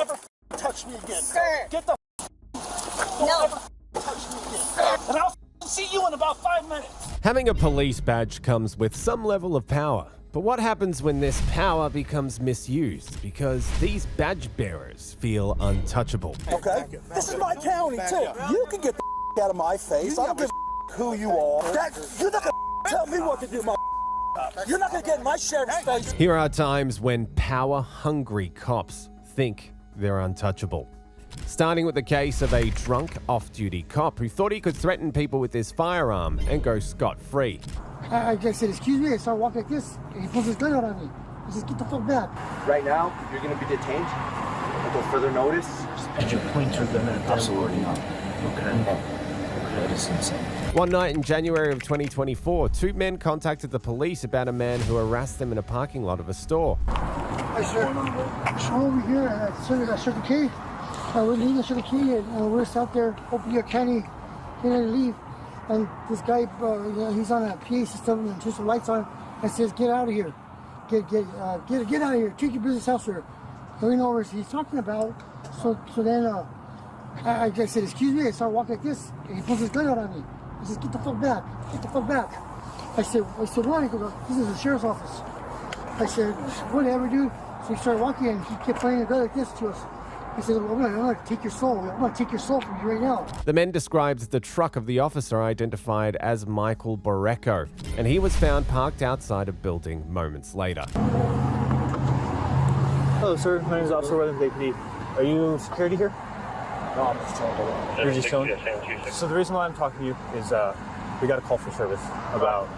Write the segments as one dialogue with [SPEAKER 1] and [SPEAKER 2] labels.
[SPEAKER 1] ever touch me again.
[SPEAKER 2] Sir.
[SPEAKER 1] Get the
[SPEAKER 2] No.
[SPEAKER 1] ever touch me again. And I'll see you in about 5 minutes.
[SPEAKER 3] Having a police badge comes with some level of power. But what happens when this power becomes misused? Because these badge bearers feel untouchable.
[SPEAKER 1] Okay? This is my county, too. You can get the out of my face. I don't give a who you are. You're not going to tell me what to do, my. You're not going to get in my sheriff's face.
[SPEAKER 3] Here are times when power-hungry cops think they're untouchable. Starting with the case of a drunk off-duty cop who thought he could threaten people with his firearm and go scot-free.
[SPEAKER 4] I just said, excuse me, I started walking like this, and he pulls his gun out on me. He says, get the fuck back.
[SPEAKER 5] Right now, you're going to be detained until further notice.
[SPEAKER 6] Did you point your gun at them?
[SPEAKER 5] Absolutely not.
[SPEAKER 6] Okay. That is insane.
[SPEAKER 3] One night in January of 2024, two men contacted the police about a man who harassed them in a parking lot of a store.
[SPEAKER 4] I said, I'm over here at Circle K. We're leaving the Circle K, and we're just out there, opening your candy, getting ready to leave. And this guy, he's on a PA system and turns some lights on and says, get out of here. Get out of here. Take your business elsewhere. And we know what he's talking about. So then I just said, excuse me, I started walking like this, and he pulls his gun out on me. He says, get the fuck back. Get the fuck back. I said, why? He goes, this is the sheriff's office. I said, whatever, dude. So he started walking, and he kept pointing the gun like this to us. He said, I'm going to take your soul. I'm going to take your soul from you right now.
[SPEAKER 3] The men described the truck of the officer identified as Michael Borrecco, and he was found parked outside a building moments later.
[SPEAKER 7] Hello, sir. My name is Officer Weatherby PD. Are you security here?
[SPEAKER 5] No, I'm just chilling.
[SPEAKER 7] You're just chilling? So the reason why I'm talking to you is we got a call for service about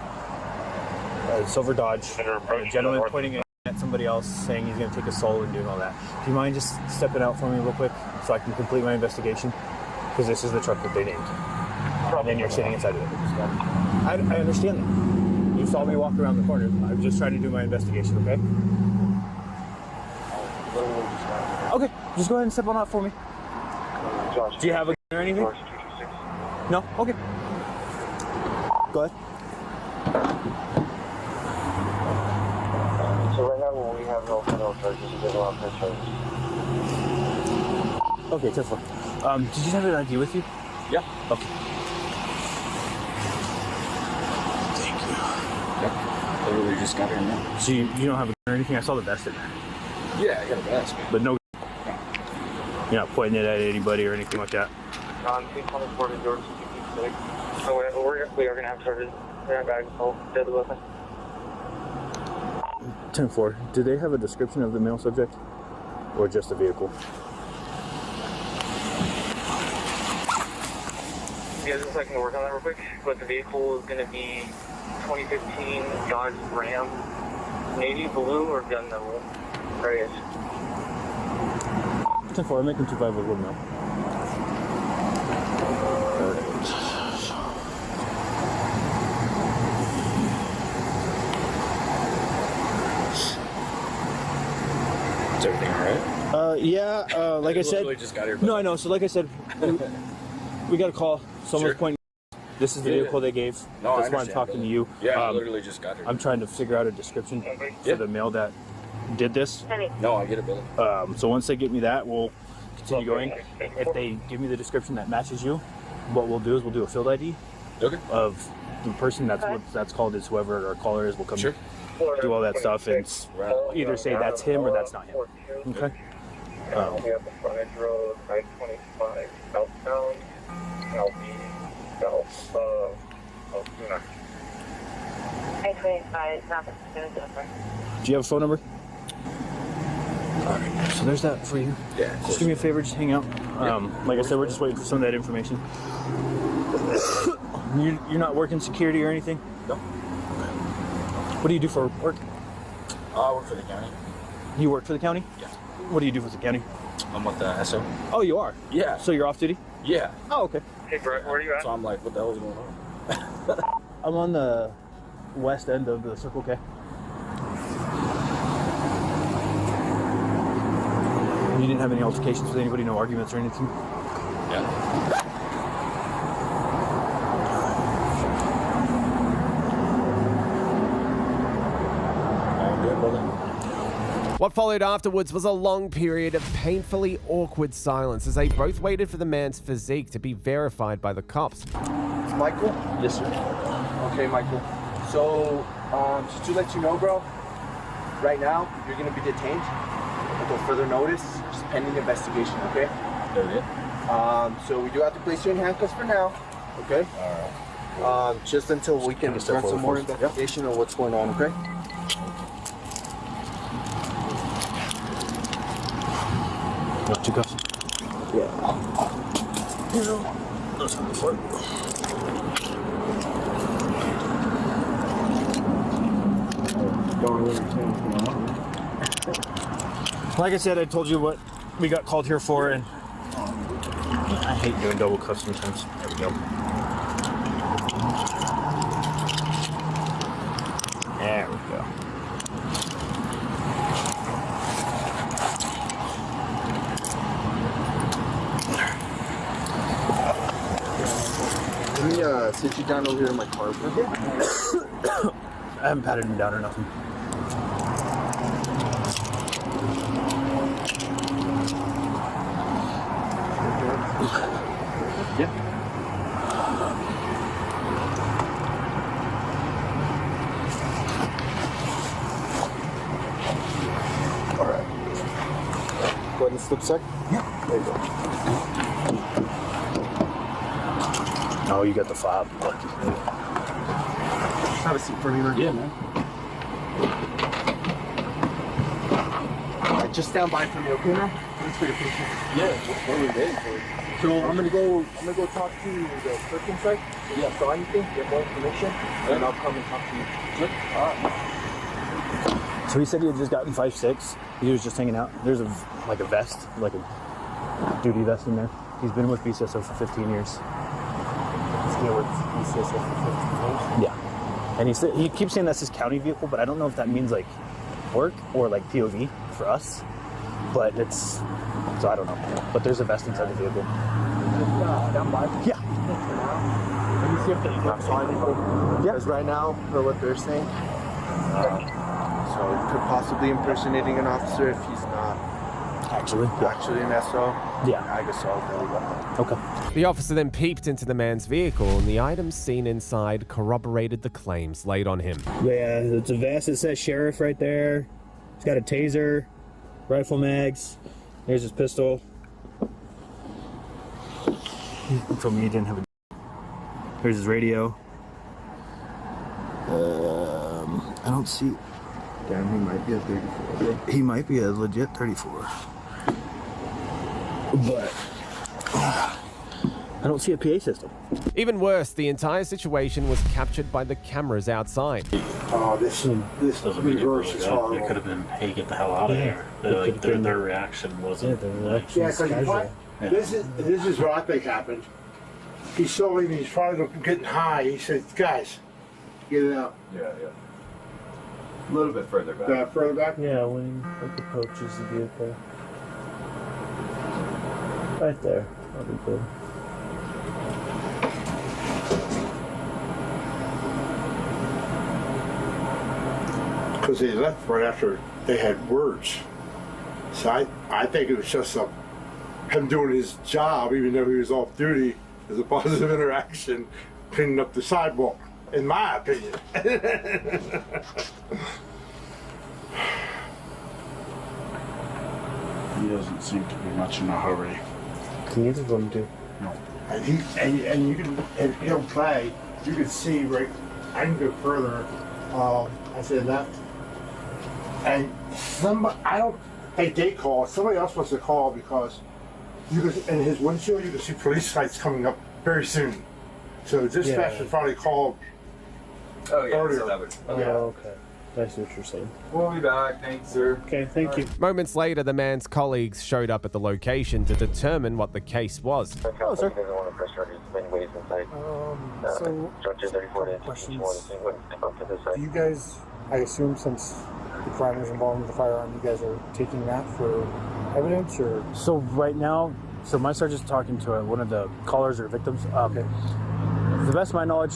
[SPEAKER 7] a silver Dodge, a gentleman pointing at somebody else saying he's going to take a soul and doing all that. Do you mind just stepping out for me real quick so I can complete my investigation? Because this is the truck that they named. And then you're sitting inside of it. I understand that. You saw me walk around the corner. I'm just trying to do my investigation, okay? Okay, just go ahead and step on out for me. Do you have a gun or anything? No? Okay. Go ahead.
[SPEAKER 8] So right now we have no federal charges, there's no unfair charges.
[SPEAKER 7] Okay, 10-4. Did you have an ID with you?
[SPEAKER 5] Yeah.
[SPEAKER 7] Okay.
[SPEAKER 5] Thank you. Yeah. Literally just got here now.
[SPEAKER 7] So you don't have a gun or anything? I saw the vest in there.
[SPEAKER 5] Yeah, I got a vest.
[SPEAKER 7] But no. You're not pointing it at anybody or anything like that?
[SPEAKER 8] Please come forward to George 226. So we are going to have charges. We're going to bag assault, deadly weapon.
[SPEAKER 7] 10-4. Do they have a description of the male subject? Or just the vehicle?
[SPEAKER 8] Yeah, just so I can work on that real quick. But the vehicle is going to be 2015 Dodge Ram, navy blue or gun number. Right.
[SPEAKER 7] 10-4. I'm making 2-5 with one now.
[SPEAKER 5] Is everything alright?
[SPEAKER 7] Yeah, like I said.
[SPEAKER 5] Just got here,
[SPEAKER 7] No, I know. So, like I said, we got a call. Someone was pointing. This is the vehicle they gave.
[SPEAKER 5] No,
[SPEAKER 7] that's why I'm talking to you.
[SPEAKER 5] Yeah, I literally just got here.
[SPEAKER 7] I'm trying to figure out a description for the male that did this.
[SPEAKER 5] No, I get it, Billy.
[SPEAKER 7] So once they get me that, we'll continue going. If they give me the description that matches you, what we'll do is we'll do a field ID of the person. That's what that's called. Is whoever our caller is will come do all that stuff and either say that's him or that's not him. Okay.
[SPEAKER 8] We have the frontage road, 525 southbound, LB south of Luna.
[SPEAKER 2] 525 south of Luna.
[SPEAKER 7] Do you have a phone number? Alright, so there's that for you.
[SPEAKER 5] Yeah.
[SPEAKER 7] Just do me a favor, just hang out. Like I said, we're just waiting for some of that information. You're not working security or anything?
[SPEAKER 5] No.
[SPEAKER 7] What do you do for work?
[SPEAKER 5] I work for the county.
[SPEAKER 7] You work for the county?
[SPEAKER 5] Yeah.
[SPEAKER 7] What do you do for the county?
[SPEAKER 5] I'm with the SO.
[SPEAKER 7] Oh, you are?
[SPEAKER 5] Yeah.
[SPEAKER 7] So you're off duty?
[SPEAKER 5] Yeah.
[SPEAKER 7] Oh, okay.
[SPEAKER 8] Hey, Brett, where are you at?
[SPEAKER 5] So I'm like, what the hell is going on?
[SPEAKER 7] I'm on the west end of the Circle K. You didn't have any altercations with anybody, no arguments or anything?
[SPEAKER 5] Yeah.
[SPEAKER 3] What followed afterwards was a long period of painfully awkward silence as they both waited for the man's physique to be verified by the cops.
[SPEAKER 9] It's Michael?
[SPEAKER 6] Yes, sir.
[SPEAKER 9] Okay, Michael. So, just to let you know, bro, right now, you're going to be detained until further notice, just pending investigation, okay?
[SPEAKER 6] Okay.
[SPEAKER 9] So we do have to place you in handcuffs for now, okay? All right. Just until we can run some more investigation on what's going on, okay?
[SPEAKER 7] What, 2 cuffs?
[SPEAKER 9] Yeah.
[SPEAKER 7] Those on the floor.
[SPEAKER 9] Don't really understand what's going on.
[SPEAKER 7] Like I said, I told you what we got called here for, and I hate doing double cuffs sometimes. There we go. There we go.
[SPEAKER 9] Let me sit you down over here in my car for a bit.
[SPEAKER 7] I haven't patted him down or nothing.
[SPEAKER 9] Yeah. All right. Go ahead and slip sec. Yeah. There you go.
[SPEAKER 7] Oh, you got the fob.
[SPEAKER 9] Have a seat for me, man.
[SPEAKER 6] Yeah, man.
[SPEAKER 9] Just stand by for me, okay, man? Thanks for your patience.
[SPEAKER 6] Yeah, what are we waiting for?
[SPEAKER 9] So I'm gonna go talk to the clerk inside. Yeah. So anything, get more information, and I'll come and talk to you.
[SPEAKER 6] Good. All right.
[SPEAKER 7] So he said he had just gotten 5'6". He was just hanging out. There's a vest, like a duty vest in there. He's been with BCSO for 15 years.
[SPEAKER 4] He's been with BCSO for 15 years?
[SPEAKER 7] Yeah. And he keeps saying that's his county vehicle, but I don't know if that means like work or like POV for us. But it's, so I don't know. But there's a vest inside the vehicle.
[SPEAKER 9] Down by.
[SPEAKER 7] Yeah.
[SPEAKER 9] Let me see if they can find it. Because right now, for what they're saying, so it could possibly impersonating an officer if he's not
[SPEAKER 7] Actually
[SPEAKER 9] an SO.
[SPEAKER 7] Yeah.
[SPEAKER 9] I guess I'll really well.
[SPEAKER 7] Okay.
[SPEAKER 3] The officer then peeped into the man's vehicle, and the items seen inside corroborated the claims laid on him.
[SPEAKER 7] Yeah, it's a vest that says sheriff right there. He's got a taser, rifle mags. Here's his pistol. He told me he didn't have a. Here's his radio. I don't see.
[SPEAKER 9] Damn, he might be a 34.
[SPEAKER 7] He might be a legit 34. But I don't see a PA system.
[SPEAKER 3] Even worse, the entire situation was captured by the cameras outside.
[SPEAKER 4] Oh, this reverse is horrible.
[SPEAKER 6] It could have been, hey, get the hell out of here. Like, their reaction wasn't.
[SPEAKER 4] Yeah, because this is what I think happened. He saw him, he's probably getting high. He said, guys, get it out.
[SPEAKER 10] Yeah. A little bit further back.
[SPEAKER 4] Further back?
[SPEAKER 6] Yeah, when he approaches the vehicle. Right there. That'll be good.
[SPEAKER 4] Because they left right after they had words. So I think it was just him doing his job, even though he was off duty, as a positive interaction, cleaning up the sidewalk, in my opinion.
[SPEAKER 5] He doesn't seem to be much in a hurry.
[SPEAKER 6] Neither of them do.
[SPEAKER 5] No.
[SPEAKER 4] And you can, and he'll play, you can see right, I can go further, I said left. And somebody, I don't think they called, somebody else must have called because you could, in his windshield, you can see police lights coming up very soon. So dispatch was probably called earlier.
[SPEAKER 10] So that would,
[SPEAKER 6] Oh, okay. I see what you're saying.
[SPEAKER 10] We'll be back. Thanks, sir.
[SPEAKER 6] Okay, thank you.
[SPEAKER 3] Moments later, the man's colleagues showed up at the location to determine what the case was.
[SPEAKER 8] Oh, sir. Doesn't want to press charges. Many ways inside.
[SPEAKER 4] So,
[SPEAKER 8] Charges 34 to
[SPEAKER 4] questions.
[SPEAKER 8] up to this side.
[SPEAKER 4] You guys, I assume since the crime was involved with the firearm, you guys are taking that for evidence or?
[SPEAKER 7] So right now, my sergeant's talking to one of the callers or victims.
[SPEAKER 4] Okay.
[SPEAKER 7] To the best of my knowledge,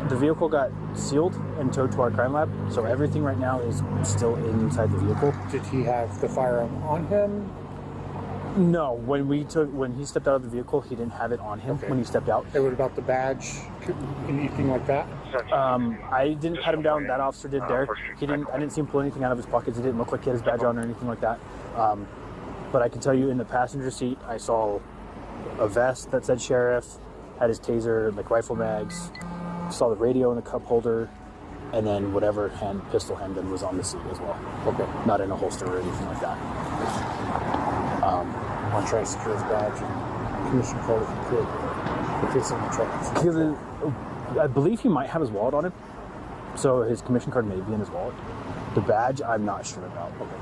[SPEAKER 7] the vehicle got sealed and towed to our crime lab, so everything right now is still inside the vehicle.
[SPEAKER 11] Did he have the firearm on him?
[SPEAKER 7] No, when he stepped out of the vehicle, he didn't have it on him when he stepped out.
[SPEAKER 11] And what about the badge? Anything like that?
[SPEAKER 7] I didn't pat him down. That officer did, Derek. I didn't see him pull anything out of his pockets. It didn't look like he had his badge on or anything like that. But I can tell you, in the passenger seat, I saw a vest that said sheriff, had his taser, like rifle mags, saw the radio in the cup holder, and then whatever pistol handgun was on the seat as well.
[SPEAKER 11] Okay.
[SPEAKER 7] Not in a holster or anything like that.
[SPEAKER 11] I'm trying to secure his badge and commission card if you could. If it's in the truck.
[SPEAKER 7] I believe he might have his wallet on him, so his commission card may be in his wallet. The badge, I'm not sure about. Okay.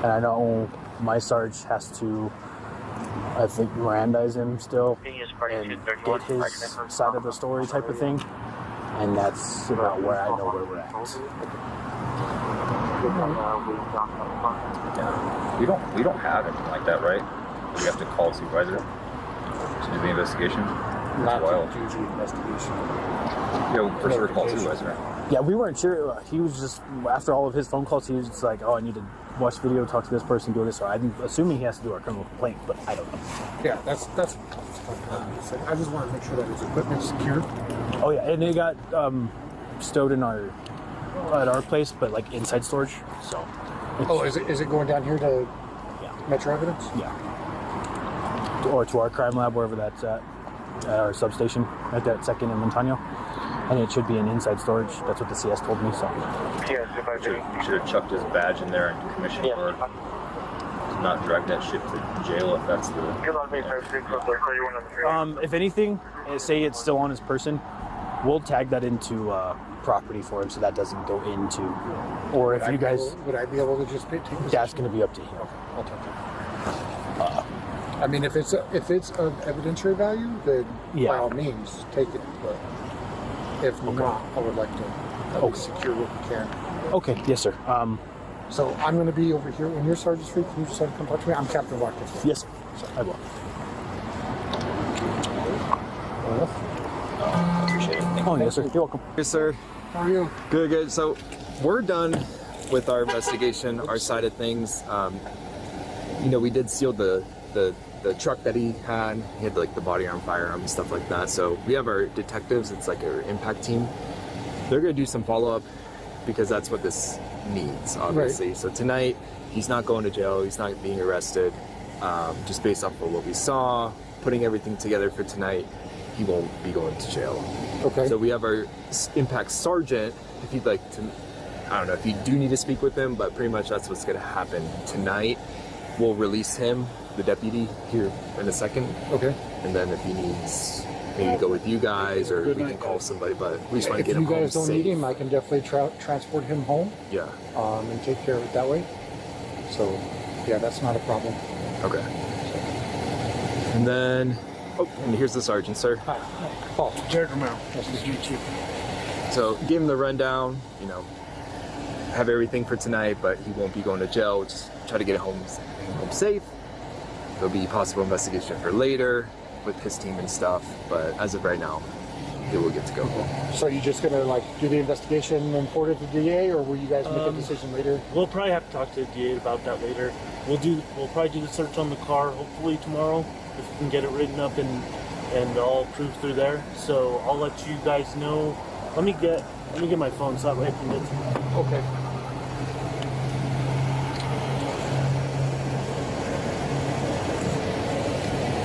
[SPEAKER 7] And I know my sarge has to, I think, Mirandize him still and get his side of the story type of thing, and that's about where I know where we're at.
[SPEAKER 10] Yeah. We don't have anything like that, right? We have to call supervisor to do the investigation.
[SPEAKER 11] Not to do the investigation.
[SPEAKER 10] Yeah, for sure call supervisor.
[SPEAKER 7] Yeah, we weren't sure. He was just, after all of his phone calls, he was just like, oh, I need to watch video, talk to this person, do this. So I'm assuming he has to do our criminal complaint, but I don't know.
[SPEAKER 11] Yeah, that's I just want to make sure that his equipment's secured.
[SPEAKER 7] Oh yeah, and it got stowed in at our place, but like inside storage. So.
[SPEAKER 11] Oh, is it going down here to Metro Evidence?
[SPEAKER 7] Yeah. Or to our crime lab, wherever that's at our substation, at that second in Montano. And it should be in inside storage. That's what the CS told me. So.
[SPEAKER 10] You should have chucked his badge in there and commission for not drag that shit to jail if that's the.
[SPEAKER 7] If anything, say it's still on his person, we'll tag that into property for him, so that doesn't go into. Or if you guys,
[SPEAKER 11] would I be able to just take this?
[SPEAKER 7] That's going to be up to him.
[SPEAKER 11] Okay, I'll take it. I mean, if it's of evidentiary value, then by all means take it. But if not, I would like to at least secure what we can.
[SPEAKER 7] Okay, yes, sir.
[SPEAKER 11] So I'm going to be over here. When your sergeant's free, can you just come talk to me? I'm Captain Watkins.
[SPEAKER 7] Yes, sir. I will.
[SPEAKER 10] Appreciate it.
[SPEAKER 7] Oh, yes, sir. You're welcome.
[SPEAKER 9] Yes, sir.
[SPEAKER 11] How are you?
[SPEAKER 9] Good. So we're done with our investigation, our side of things. We did seal the truck that he had. He had like the body arm, firearm, and stuff like that. So we have our detectives. It's like our impact team. They're gonna do some follow up because that's what this needs, obviously. Right. So tonight he's not going to jail. He's not being arrested. Just based off of what we saw, putting everything together for tonight, he won't be going to jail.
[SPEAKER 11] Okay.
[SPEAKER 9] So we have our impact sergeant. If you'd like to, I don't know if you do need to speak with him, but pretty much that's what's going to happen tonight. We'll release him, the deputy, here in a second.
[SPEAKER 11] Okay.
[SPEAKER 9] And then if he needs maybe go with you guys, or we can call somebody, but we just want to get him home safe.
[SPEAKER 11] If you guys don't need him, I can definitely transport him home.
[SPEAKER 9] Yeah.
[SPEAKER 11] And take care of it that way. So, yeah, that's not a problem.
[SPEAKER 9] Okay. And then, and here's the sergeant, sir.
[SPEAKER 11] Hi. Paul. Jared Romero. Nice to meet you.
[SPEAKER 9] So, give him the rundown, have everything for tonight, but he won't be going to jail. We'll just try to get home safe. There'll be possible investigation for later with his team and stuff, but as of right now, he will get to go.
[SPEAKER 11] So you're just gonna do the investigation and report it to DA, or will you guys make a decision later?
[SPEAKER 6] We'll probably have to talk to the DA about that later. We'll probably do the search on the car hopefully tomorrow if we can get it written up and all approved through there. So I'll let you guys know. Let me get my phone so that way I can get.
[SPEAKER 11] Okay.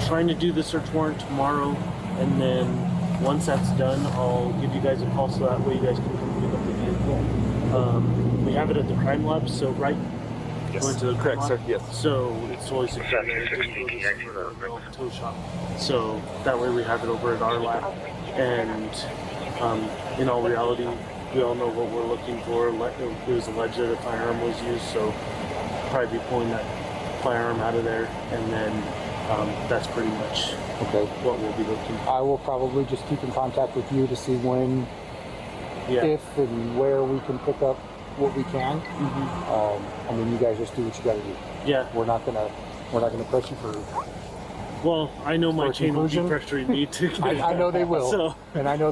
[SPEAKER 6] Trying to do the search warrant tomorrow, and then once that's done, I'll give you guys a call so that way you guys can come pick up the vehicle. We have it at the crime lab, so right.
[SPEAKER 9] Yes.
[SPEAKER 6] Going to the
[SPEAKER 9] correct, sir. Yes.
[SPEAKER 6] So it's totally secure. Tow shop. So that way we have it over at our lab, and in all reality, we all know what we're looking for. It was alleged that a firearm was used, so probably be pulling that firearm out of there, and then. That's pretty much what we'll be looking for.
[SPEAKER 11] I will probably just keep in contact with you to see when, if, and where we can pick up what we can. And then you guys just do what you got to do.
[SPEAKER 6] Yeah,
[SPEAKER 11] we're not gonna press you for
[SPEAKER 6] Well, I know my
[SPEAKER 11] For a
[SPEAKER 6] chain will be
[SPEAKER 11] conclusion?
[SPEAKER 6] pressuring me to get it.
[SPEAKER 11] I know they will,
[SPEAKER 6] So,
[SPEAKER 11] and I know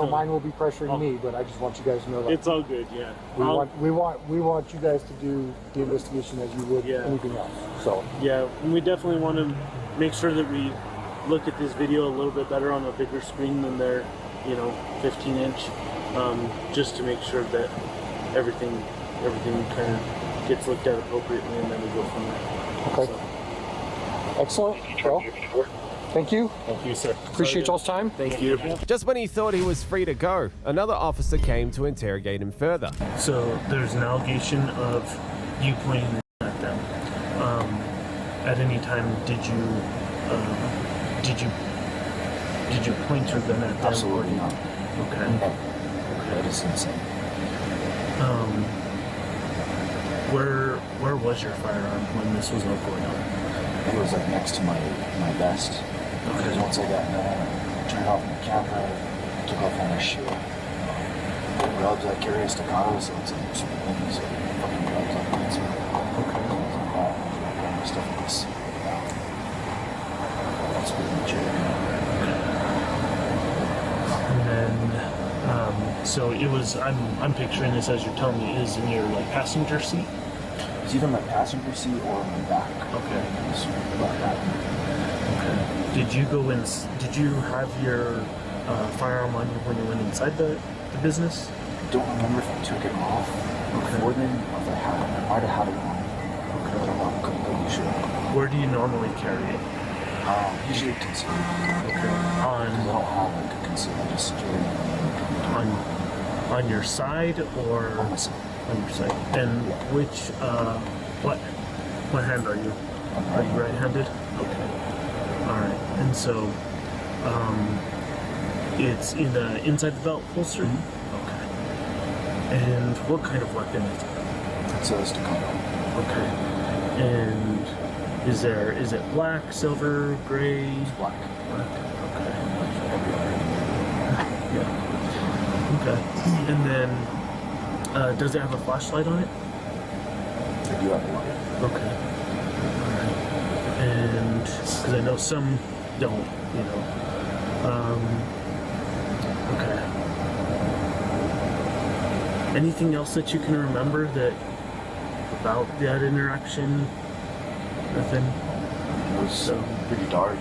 [SPEAKER 11] mine will be pressuring me. But I just want you guys to know that
[SPEAKER 6] it's all good, yeah.
[SPEAKER 11] we want you guys to do the investigation as you would anything else. So
[SPEAKER 6] yeah, and we definitely want to make sure that we look at this video a little bit better on a bigger screen than their, 15-inch, just to make sure that everything kind of gets looked at appropriately, and then we go from there.
[SPEAKER 11] okay.
[SPEAKER 6] So.
[SPEAKER 11] Excellent. Well, thank you.
[SPEAKER 6] Thank you, sir.
[SPEAKER 11] Appreciate y'all's time.
[SPEAKER 6] Thank you.
[SPEAKER 3] Just when he thought he was free to go, another officer came to interrogate him further.
[SPEAKER 6] So there's an allegation of you pointing at them. At any time, did you point your gun at them?
[SPEAKER 5] Absolutely not.
[SPEAKER 6] Okay.
[SPEAKER 5] No. That is insane.
[SPEAKER 6] Where was your firearm when this was all going on?
[SPEAKER 5] It was like next to my vest. Because once I got done, I turned off my camera, took off all my shit. Gloves I carry a staccato, so it's like super windy, so fucking gloves on my hands. Okay. Stuff like this. That's pretty much it.
[SPEAKER 6] And then, so it was. I'm picturing this as you're telling me is in your like passenger seat.
[SPEAKER 5] It's either my passenger seat or my back.
[SPEAKER 6] Okay.
[SPEAKER 5] It's about that.
[SPEAKER 6] Okay. Did you go in? Did you have your firearm on you when you went inside the business?
[SPEAKER 5] I don't remember if I took it off before then, or if I had it. I might have had it on. Okay. But I'm not completely sure.
[SPEAKER 6] Where do you normally carry it?
[SPEAKER 5] Usually concealed.
[SPEAKER 6] Okay.
[SPEAKER 5] Because I don't have like a concealed, I just carry it.
[SPEAKER 6] On your side or
[SPEAKER 5] On my side.
[SPEAKER 6] on your side? And which what hand are you? Are you right-handed? Okay. All right. And so it's in the inside the belt holster. Okay. And what kind of weapon is it?
[SPEAKER 5] It's a staccato.
[SPEAKER 6] Okay. And is it black, silver, gray?
[SPEAKER 5] It's black.
[SPEAKER 6] Black. Okay. Yeah. Okay. And then, does it have a flashlight on it?
[SPEAKER 5] I do have a light.
[SPEAKER 6] Okay. Alright. And, because I know some don't, okay. Anything else that you can remember about that interaction? Nothing?
[SPEAKER 5] It was pretty dark.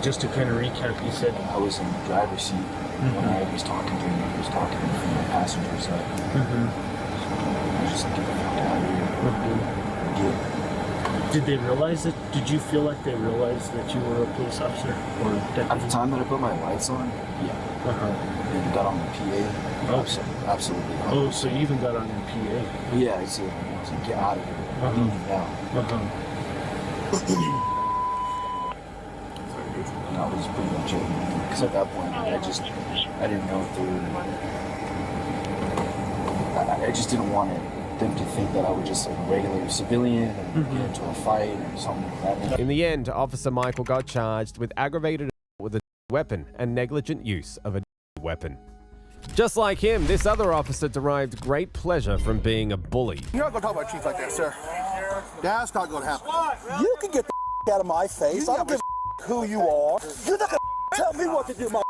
[SPEAKER 6] Just to kind of recap, you said
[SPEAKER 5] I was in the driver's seat when I was talking to him. He was talking to me from the passenger side. So I was just like, get the fuck out of here. Yeah.
[SPEAKER 6] Did they realize that? Did you feel like they realized that you were a police officer or deputy?
[SPEAKER 5] At the time that I put my lights on, yeah. And got on the PA.
[SPEAKER 6] Oh,
[SPEAKER 5] Absolutely.
[SPEAKER 6] Oh, so you even got on your PA?
[SPEAKER 5] Yeah, I said, get out of here. Leave now. And that was pretty much it. Because at that point, I didn't know if they were. I just didn't want them to think that I was just like a regular civilian and get into a fight or something like that.
[SPEAKER 3] In the end, Officer Michael got charged with aggravated assault with a weapon and negligent use of a weapon. Just like him, this other officer derived great pleasure from being a bully.
[SPEAKER 1] You're not going to talk about Chief like that, sir. That's not going to happen. You can get the out of my face. I don't give a who you are. You're not going to tell me what to do, my.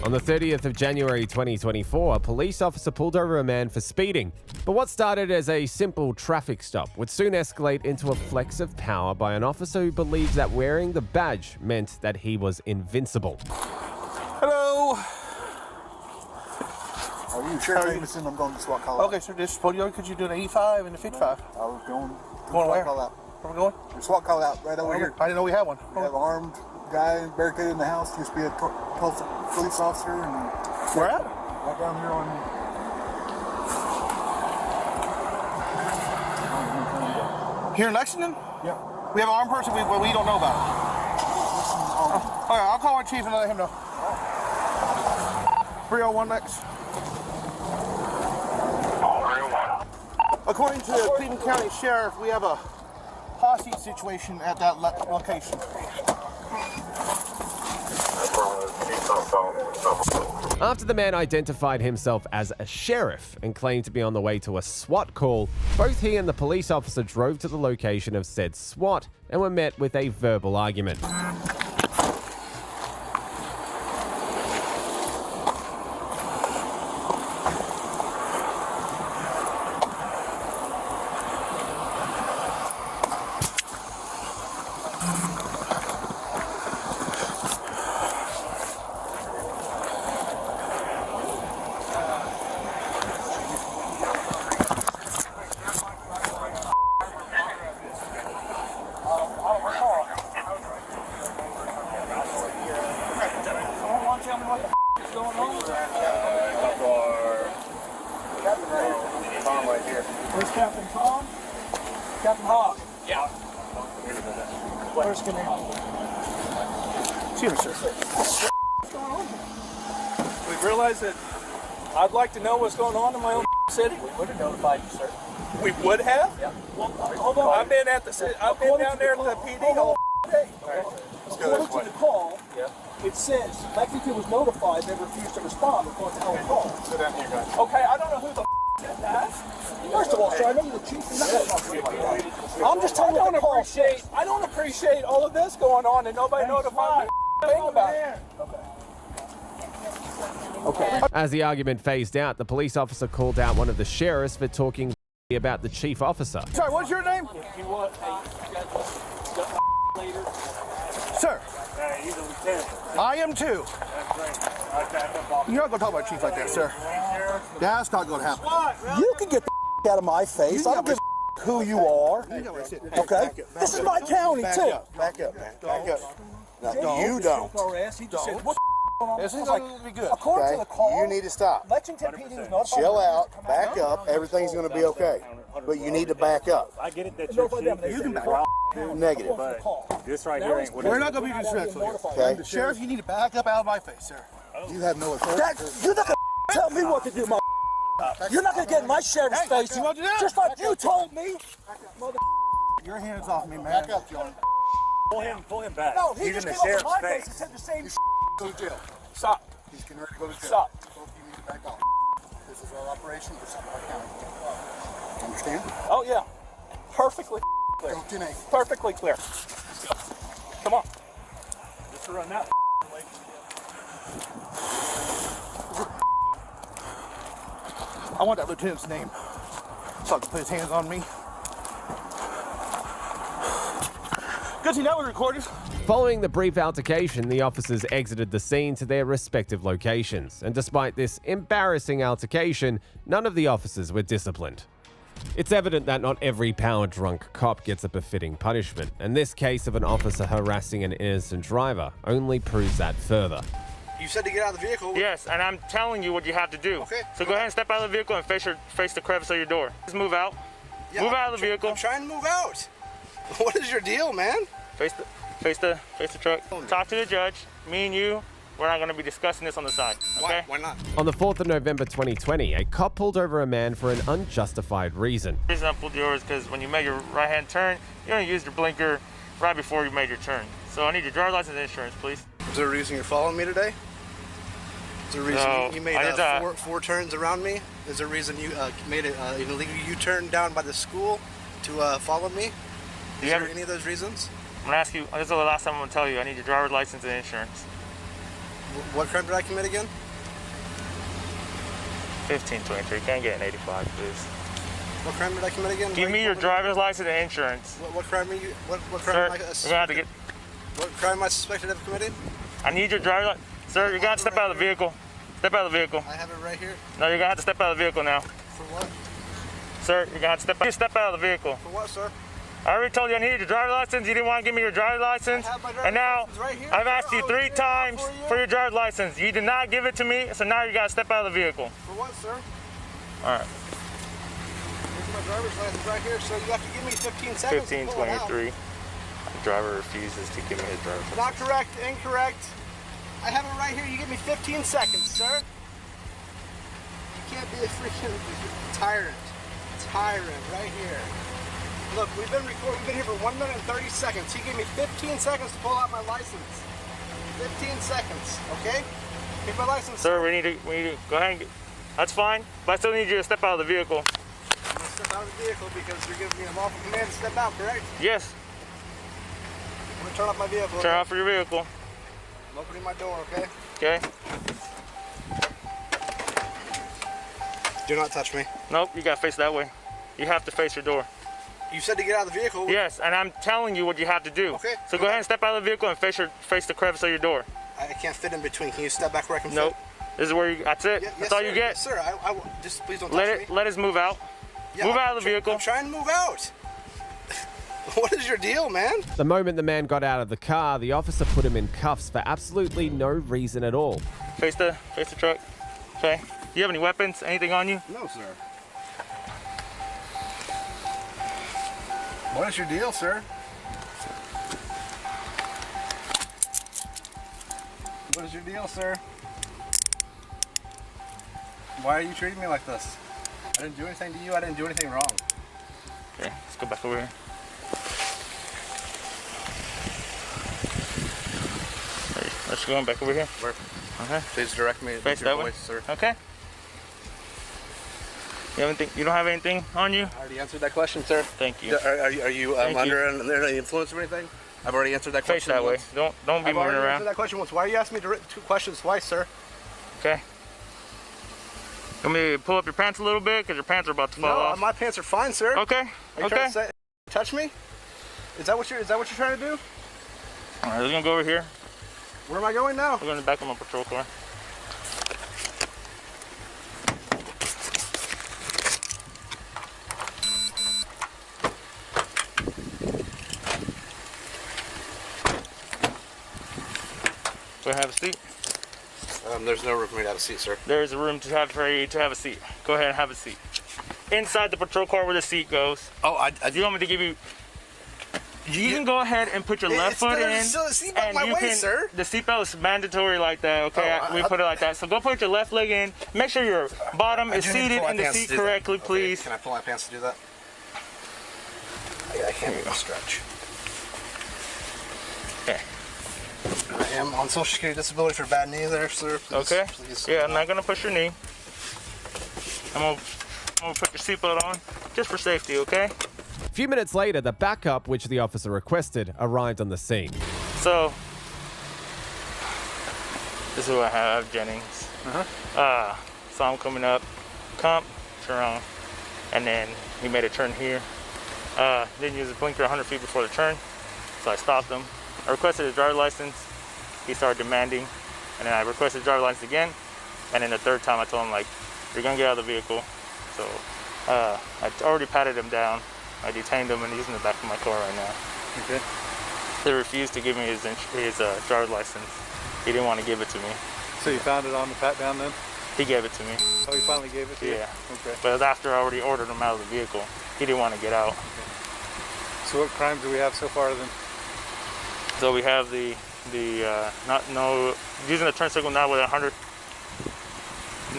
[SPEAKER 3] On the 30th of January 2024, a police officer pulled over a man for speeding. But what started as a simple traffic stop would soon escalate into a flex of power by an officer who believes that wearing the badge meant that he was invincible.
[SPEAKER 1] Hello.
[SPEAKER 12] Are you sure? I'm going to SWAT call out.
[SPEAKER 1] Okay, sir, this is Polio. Could you do an 85 and a 55?
[SPEAKER 12] I was going
[SPEAKER 1] where?
[SPEAKER 12] call out.
[SPEAKER 1] Where we going?
[SPEAKER 12] SWAT call out right over here.
[SPEAKER 1] I didn't know we had one.
[SPEAKER 12] We have an armed guy barricaded in the house. Used to be a police officer. And
[SPEAKER 1] where at?
[SPEAKER 12] Right down here on.
[SPEAKER 1] Here in Lexington?
[SPEAKER 12] Yeah.
[SPEAKER 1] We have an armed person we don't know about. All right, I'll call our chief and let him know. 301 Lex. According to the Cleveland County Sheriff, we have a hostage situation at that location.
[SPEAKER 3] After the man identified himself as a sheriff and claimed to be on the way to a SWAT call, both he and the police officer drove to the location of said SWAT and were met with a verbal argument.
[SPEAKER 1] Where's Captain Tom? Captain Hawk. Yeah. Where's Command? Excuse me, sir. What's going on here? We've realized that I'd like to know what's going on in my own city. We would have notified you, sir. We would have? Yeah. Well, hold on. I've been at the city. I've been down there at the PD all day. According to the call, it says Lexington was notified. They refused to respond according to our call. Sit down here, guys. Okay, I don't know who the said that. First of all, sir, I know you're the chief. You're not going to talk to me like that. I'm just telling you the call. I don't appreciate all of this going on and nobody notified me about it. Okay.
[SPEAKER 3] As the argument phased out, the police officer called out one of the sheriffs for talking about the chief officer.
[SPEAKER 1] Sorry, what's your name? Sir. I am too. You're not going to talk about chief like that, sir. That's not going to happen. You can get the out of my face. I don't give a who you are. Okay? This is my county, too. Back up, man. Back up. No, you don't. This is going to be good. According to the call, you need to stop. Lexington PD is not. Chill out. Back up. Everything's going to be okay. But you need to back up.
[SPEAKER 7] I get it that you're
[SPEAKER 1] you can back up. Negative.
[SPEAKER 7] But this right here ain't what
[SPEAKER 1] we're not going to be disrespectful. Okay. Sheriff, you need to back up out of my face, sir. You have no authority. You're not going to tell me what to do, my. You're not going to get in my sheriff's face. Just like you told me. Your hands off me, man. Back up, John.
[SPEAKER 7] Pull him back.
[SPEAKER 1] No, he just came up to my face and said the same go to jail. Stop. He's getting ready to go to jail. Stop. Both of you need to back off. This is our operation for Sunlight County. Understand? Oh, yeah. Perfectly clear. Perfectly clear. Let's go. Come on. Just run that way. I want that lieutenant's name so I can put his hands on me. Good to know we recorded.
[SPEAKER 3] Following the brief altercation, the officers exited the scene to their respective locations, and despite this embarrassing altercation, none of the officers were disciplined. It's evident that not every power-drunk cop gets a befitting punishment, and this case of an officer harassing an innocent driver only proves that further.
[SPEAKER 1] You said to get out of the vehicle.
[SPEAKER 6] Yes, and I'm telling you what you have to do.
[SPEAKER 1] Okay.
[SPEAKER 6] So go ahead and step out of the vehicle and face the crevice of your door. Just move out. Yeah, move out of the vehicle.
[SPEAKER 1] I'm trying to move out. What is your deal, man?
[SPEAKER 6] Face the truck. Talk to the judge. Me and you, we're not going to be discussing this on the side. Okay?
[SPEAKER 1] Why not?
[SPEAKER 3] On the 4th of November 2020, a cop pulled over a man for an unjustified reason.
[SPEAKER 6] The reason I pulled yours because when you made your right-hand turn, you only used your blinker right before you made your turn. So I need your driver's license and insurance, please.
[SPEAKER 1] Is there a reason you're following me today? Is there a reason you made four turns around me? Is there a reason you made an illegal U-turn down by the school to follow me? Is there any of those reasons?
[SPEAKER 6] I'm gonna ask you, this is the last time I'm gonna tell you, I need your driver's license and insurance.
[SPEAKER 1] What crime did I commit again?
[SPEAKER 6] 1523, can't get an 85, please.
[SPEAKER 1] What crime did I commit again?
[SPEAKER 6] Give me your driver's license and insurance.
[SPEAKER 1] What crime are you, what crime
[SPEAKER 6] Sir,
[SPEAKER 1] am I
[SPEAKER 6] we're gonna have to get...
[SPEAKER 1] What crime am I suspected of committing?
[SPEAKER 6] I need your driver's license. Sir, you're gonna have to step out of the vehicle. Step out of the vehicle.
[SPEAKER 1] I have it right here.
[SPEAKER 6] No, you're gonna have to step out of the vehicle now.
[SPEAKER 1] For what?
[SPEAKER 6] Sir, you're gonna have to step out of the vehicle.
[SPEAKER 1] For what, sir?
[SPEAKER 6] I already told you I needed your driver's license. You didn't want to give me your driver's license. And now
[SPEAKER 1] right here.
[SPEAKER 6] I've asked you 3 times for your driver's license. You did not give it to me, so now you got to step out of the vehicle.
[SPEAKER 1] For what, sir?
[SPEAKER 6] All right.
[SPEAKER 1] Here's my driver's license right here, so you have to give me 15 seconds.
[SPEAKER 6] 1523. The driver refuses to give me his driver's license.
[SPEAKER 1] Not correct, incorrect. I have it right here. You give me 15 seconds, sir. You can't be a freaking tyrant. Tyrant right here. Look, we've been recording. We've been here for 1 minute and 30 seconds. He gave me 15 seconds to pull out my license.
[SPEAKER 12] 15 seconds, okay? Keep my license.
[SPEAKER 6] Sir, we need to go ahead and get, that's fine, but I still need you to step out of the vehicle.
[SPEAKER 12] I'm gonna step out of the vehicle because you're giving me a lawful command to step out, correct?
[SPEAKER 6] Yes.
[SPEAKER 12] I'm gonna turn off my vehicle.
[SPEAKER 6] Turn off your vehicle.
[SPEAKER 12] I'm opening my door, okay?
[SPEAKER 6] Okay.
[SPEAKER 12] Do not touch me.
[SPEAKER 6] Nope, you gotta face that way. You have to face your door.
[SPEAKER 12] You said to get out of the vehicle.
[SPEAKER 6] Yes, and I'm telling you what you have to do.
[SPEAKER 12] Okay.
[SPEAKER 6] So go ahead and step out of the vehicle and face the crevice of your door.
[SPEAKER 12] I can't fit in between. Can you step back where I can fit?
[SPEAKER 6] Nope. This is where you. That's it.
[SPEAKER 12] Yes,
[SPEAKER 6] That's all
[SPEAKER 12] sir.
[SPEAKER 6] you get.
[SPEAKER 12] Yes, sir. I just please don't touch me.
[SPEAKER 6] Let us move out.
[SPEAKER 12] Yeah,
[SPEAKER 6] move out of the vehicle.
[SPEAKER 12] I'm trying to move out. What is your deal, man?
[SPEAKER 3] The moment the man got out of the car, the officer put him in cuffs for absolutely no reason at all.
[SPEAKER 6] Face the truck. Okay. Do you have any weapons? Anything on you?
[SPEAKER 12] No, sir. What is your deal, sir? What is your deal, sir? Why are you treating me like this? I didn't do anything to you. I didn't do anything wrong.
[SPEAKER 6] Okay, let's go back over here. Hey, let's go back over here.
[SPEAKER 12] Where?
[SPEAKER 6] Okay.
[SPEAKER 12] Please direct me.
[SPEAKER 6] Face
[SPEAKER 12] your
[SPEAKER 6] that way,
[SPEAKER 12] voice, sir.
[SPEAKER 6] Okay. You have anything? You don't have anything on you?
[SPEAKER 12] I already answered that question, sir.
[SPEAKER 6] Thank you.
[SPEAKER 12] Are you under any influence or anything? I've already answered that question.
[SPEAKER 6] Face that way.
[SPEAKER 12] once.
[SPEAKER 6] Don't be
[SPEAKER 12] I've
[SPEAKER 6] moving
[SPEAKER 12] already
[SPEAKER 6] around.
[SPEAKER 12] answered that question once. Why are you asking me two questions twice, sir?
[SPEAKER 6] Okay. Let me pull up your pants a little bit because your pants are about to fall off.
[SPEAKER 12] My pants are fine, sir.
[SPEAKER 6] Okay.
[SPEAKER 12] Are you trying to say, touch me? Is that what you're trying to do?
[SPEAKER 6] All right, we're gonna go over here.
[SPEAKER 12] Where am I going now?
[SPEAKER 6] We're going to the back of my patrol car. Do I have a seat?
[SPEAKER 12] There's no room for me to have a seat, sir.
[SPEAKER 6] There is a room for you to have a seat. Go ahead and have a seat. Inside the patrol car where the seat goes.
[SPEAKER 12] Oh,
[SPEAKER 6] you want me to give you... You can go ahead and put your left foot in.
[SPEAKER 12] There's still a seatbelt my way, sir.
[SPEAKER 6] The seatbelt is mandatory like that, okay? We put it like that. So go put your left leg in. Make sure your bottom is seated in the seat correctly, please.
[SPEAKER 12] Can I pull my pants to do that? I can't even stretch.
[SPEAKER 6] Okay.
[SPEAKER 12] I am on Social Security disability for bad knee there, sir. Please,
[SPEAKER 6] okay.
[SPEAKER 12] Please,
[SPEAKER 6] yeah, I'm not gonna push your knee. I'm gonna put your seatbelt on, just for safety, okay?
[SPEAKER 3] A few minutes later, the backup, which the officer requested, arrived on the scene.
[SPEAKER 6] So, this is what I have, Jennings. Saw him coming up, turn on, and then he made a turn here. Didn't use a blinker 100 feet before the turn, so I stopped him. I requested a driver's license. He started demanding, and then I requested a driver's license again, and then the third time I told him, like, you're gonna get out of the vehicle. So I already patted him down. I detained him, and he's in the back of my car right now.
[SPEAKER 12] Okay.
[SPEAKER 6] They refused to give me his driver's license. He didn't want to give it to me.
[SPEAKER 12] So you found it on the pat down then?
[SPEAKER 6] He gave it to me.
[SPEAKER 12] Oh, he finally gave it to you?
[SPEAKER 6] Yeah.
[SPEAKER 12] Okay.
[SPEAKER 6] But it was after I already ordered him out of the vehicle. He didn't want to get out.
[SPEAKER 12] Okay. So what crimes do we have so far then?
[SPEAKER 6] So we have the using the turn signal now with 100,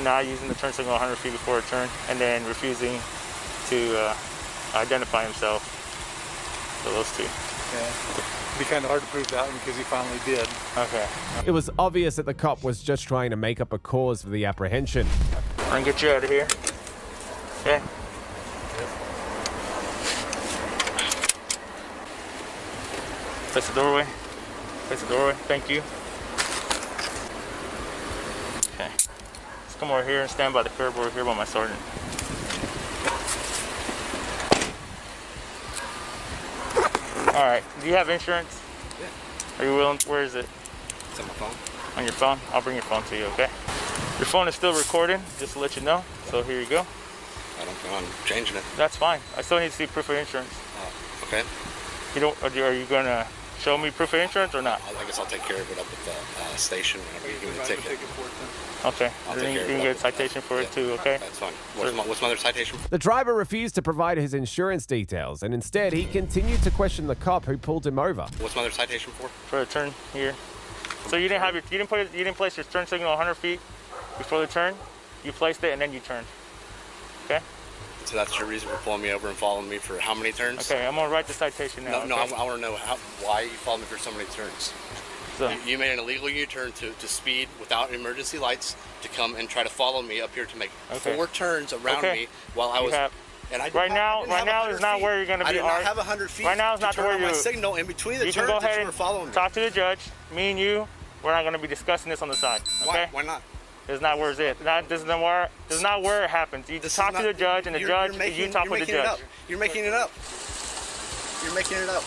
[SPEAKER 6] not using the turn signal 100 feet before a turn, and then refusing to identify himself. So those two.
[SPEAKER 12] Yeah. It'd be kind of hard to prove that one because he finally did.
[SPEAKER 6] Okay.
[SPEAKER 3] It was obvious that the cop was just trying to make up a cause for the apprehension.
[SPEAKER 6] I can get you out of here. Okay. Face the doorway. Face the doorway. Thank you. Okay. Let's come over here and stand by the curb over here by my sergeant. All right. Do you have insurance? Yeah. Are you willing? Where is it?
[SPEAKER 12] It's on my phone.
[SPEAKER 6] On your phone? I'll bring your phone to you, okay? Your phone is still recording, just to let you know. So here you go.
[SPEAKER 12] I don't plan on changing it.
[SPEAKER 6] That's fine. I still need to see proof of insurance.
[SPEAKER 12] Okay.
[SPEAKER 6] You don't? Are you gonna show me proof of insurance or not?
[SPEAKER 12] I guess I'll take care of it up at the station whenever you give me the ticket.
[SPEAKER 6] Okay.
[SPEAKER 12] I'll
[SPEAKER 6] Then
[SPEAKER 12] take
[SPEAKER 6] you
[SPEAKER 12] care of
[SPEAKER 6] can
[SPEAKER 12] it
[SPEAKER 6] get
[SPEAKER 12] up
[SPEAKER 6] a citation for it too, okay?
[SPEAKER 12] That's fine. What's my other citation for?
[SPEAKER 3] The driver refused to provide his insurance details, and instead he continued to question the cop who pulled him over.
[SPEAKER 12] What's my other citation for?
[SPEAKER 6] For a turn here. So you didn't place your turn signal 100 feet before the turn. You placed it and then you turned. Okay.
[SPEAKER 12] So that's your reason for pulling me over and following me for how many turns?
[SPEAKER 6] Okay, I'm gonna write the citation now.
[SPEAKER 12] No,
[SPEAKER 6] okay?
[SPEAKER 12] I want to know why you followed me for so many turns.
[SPEAKER 6] So
[SPEAKER 13] You made an illegal U-turn to speed without emergency lights to come and try to follow me up here to make 4 turns around me while I was. And I
[SPEAKER 6] right now is not where you're going to be.
[SPEAKER 13] I did not have 100 feet.
[SPEAKER 6] Right now is not
[SPEAKER 13] to turn
[SPEAKER 6] where
[SPEAKER 13] on
[SPEAKER 6] you
[SPEAKER 13] my signal in between the
[SPEAKER 6] you
[SPEAKER 13] turns
[SPEAKER 6] can go
[SPEAKER 13] that
[SPEAKER 6] ahead
[SPEAKER 13] you were following
[SPEAKER 6] and
[SPEAKER 13] me.
[SPEAKER 6] talk to the judge. Me and you, we're not going to be discussing this on the side. Okay?
[SPEAKER 13] Why not?
[SPEAKER 6] It's not where it's at. This is not where it happens. You talk to the judge, and the judge, you talk with the judge.
[SPEAKER 13] You're making it up. You're making it up.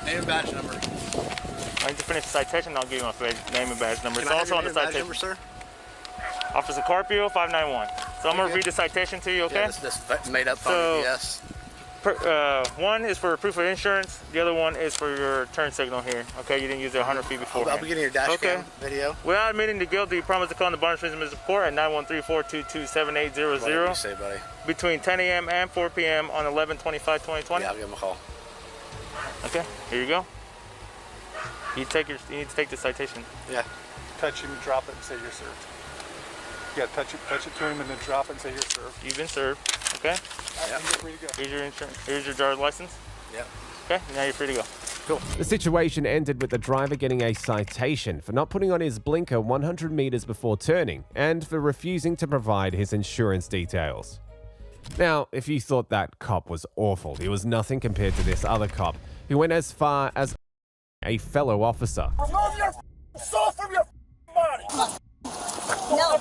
[SPEAKER 13] Name and badge number.
[SPEAKER 6] I need to finish the citation. I'll give you my name and badge number.
[SPEAKER 13] Can
[SPEAKER 6] It's
[SPEAKER 13] I have
[SPEAKER 6] also
[SPEAKER 13] your
[SPEAKER 6] on the
[SPEAKER 13] name and badge
[SPEAKER 6] citation.
[SPEAKER 13] number, sir?
[SPEAKER 6] Officer Carpio, 591. So I'm going to read the citation to you, okay?
[SPEAKER 13] Yeah, this made up phony BS.
[SPEAKER 6] One is for proof of insurance. The other one is for your turn signal here. Okay, you didn't use it 100 feet before.
[SPEAKER 13] I'll be getting your dash cam video.
[SPEAKER 6] Without admitting to guilty, you promise to call the Barnes Prison Support at 913-422-7800.
[SPEAKER 13] What do you say, buddy?
[SPEAKER 6] Between 10 a.m. and 4 p.m. on 11/25/2020.
[SPEAKER 13] Yeah, I'll give him a call.
[SPEAKER 6] Okay, here you go. You need to take the citation.
[SPEAKER 13] Yeah.
[SPEAKER 12] Touch him, drop it, and say you're served. Yeah, touch it to him, and then drop it and say you're served.
[SPEAKER 6] You've been served. Okay.
[SPEAKER 12] Yeah. You're free to go.
[SPEAKER 6] Here's your insurance. Here's your driver's license.
[SPEAKER 13] Yeah.
[SPEAKER 6] Okay. Now you're free to go. Cool.
[SPEAKER 3] The situation ended with the driver getting a citation for not putting on his blinker 100 meters before turning and for refusing to provide his insurance details. Now, if you thought that cop was awful, he was nothing compared to this other cop who went as far as a fellow officer.
[SPEAKER 1] Remove your soul from your body.
[SPEAKER 2] No.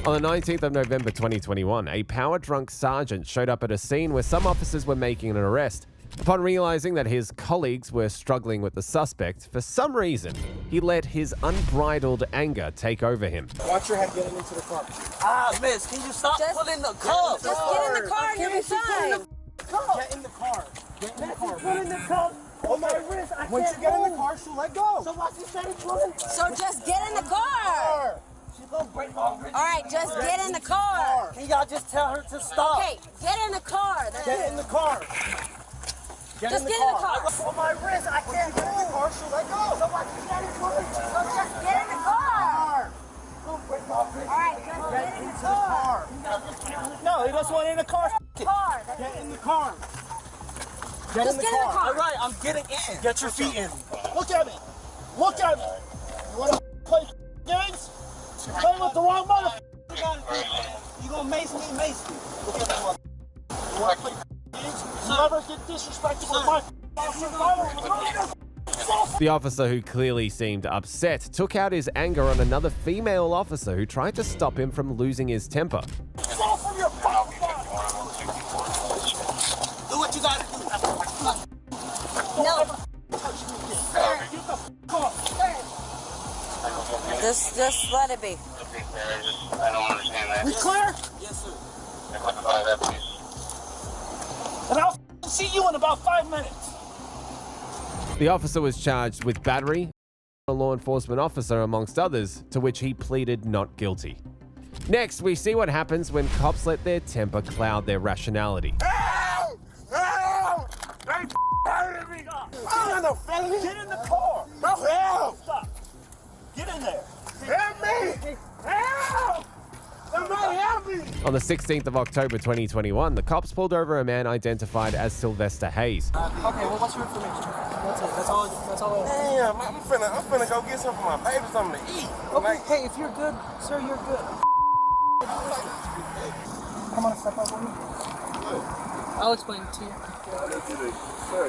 [SPEAKER 3] On the 19th of November 2021, a power-drunk sergeant showed up at a scene where some officers were making an arrest. Upon realizing that his colleagues were struggling with the suspect, for some reason, he let his unbridled anger take over him.
[SPEAKER 1] Watch your head getting into the car. Ah, miss, can you stop pulling the car?
[SPEAKER 2] Just get in the car and you'll be fine.
[SPEAKER 1] Get in the car. Get in the car. Put in the car. Oh my wrist, I can't. Once you get in the car, she'll let go. So what's he started pulling?
[SPEAKER 2] So just get in the car.
[SPEAKER 1] She's gonna break my wrist.
[SPEAKER 2] All right, just get in the car.
[SPEAKER 1] Can y'all just tell her to stop?
[SPEAKER 2] Okay, get in the car.
[SPEAKER 1] Get in the car.
[SPEAKER 2] Just get in the car.
[SPEAKER 1] Oh my wrist, I can't get in the car, she'll let go. So what's he started pulling?
[SPEAKER 2] So just get in the car.
[SPEAKER 1] Don't break my wrist.
[SPEAKER 2] All right, just get in the car.
[SPEAKER 1] No, he doesn't want in the car.
[SPEAKER 2] Car.
[SPEAKER 1] Get in the car. Get
[SPEAKER 2] Just
[SPEAKER 1] in the
[SPEAKER 2] get in the
[SPEAKER 1] car.
[SPEAKER 2] car.
[SPEAKER 1] All right, I'm getting in. Get your feet in. Look at me. Look at me. You want to play games? You play with the wrong mother. You gonna mace me, mace me. Look at me. You want to play games? You never get disrespectful with my officer.
[SPEAKER 3] The officer, who clearly seemed upset, took out his anger on another female officer who tried to stop him from losing his temper.
[SPEAKER 1] Fall from your fucking body. Do what you gotta do.
[SPEAKER 2] No. Just let it be.
[SPEAKER 8] I don't understand that.
[SPEAKER 1] We clear? Yes, sir. And I'll see you in about 5 minutes.
[SPEAKER 3] The officer was charged with battery, a law enforcement officer amongst others, to which he pleaded not guilty. Next, we see what happens when cops let their temper cloud their rationality.
[SPEAKER 1] Help! Help! They hurting me! I don't know, felony. Get in the car. Bro, help! Stop. Get in there. Help me! Help! Somebody help me!
[SPEAKER 3] On the 16th of October 2021, the cops pulled over a man identified as Sylvester Hayes.
[SPEAKER 1] Okay, well, what's your information? That's it. That's all.
[SPEAKER 14] Damn, I'm finna go get something for my baby, something to eat.
[SPEAKER 1] Okay, hey, if you're good, sir, you're good. Come on, step up on me. I'll explain it to you.
[SPEAKER 14] Sir,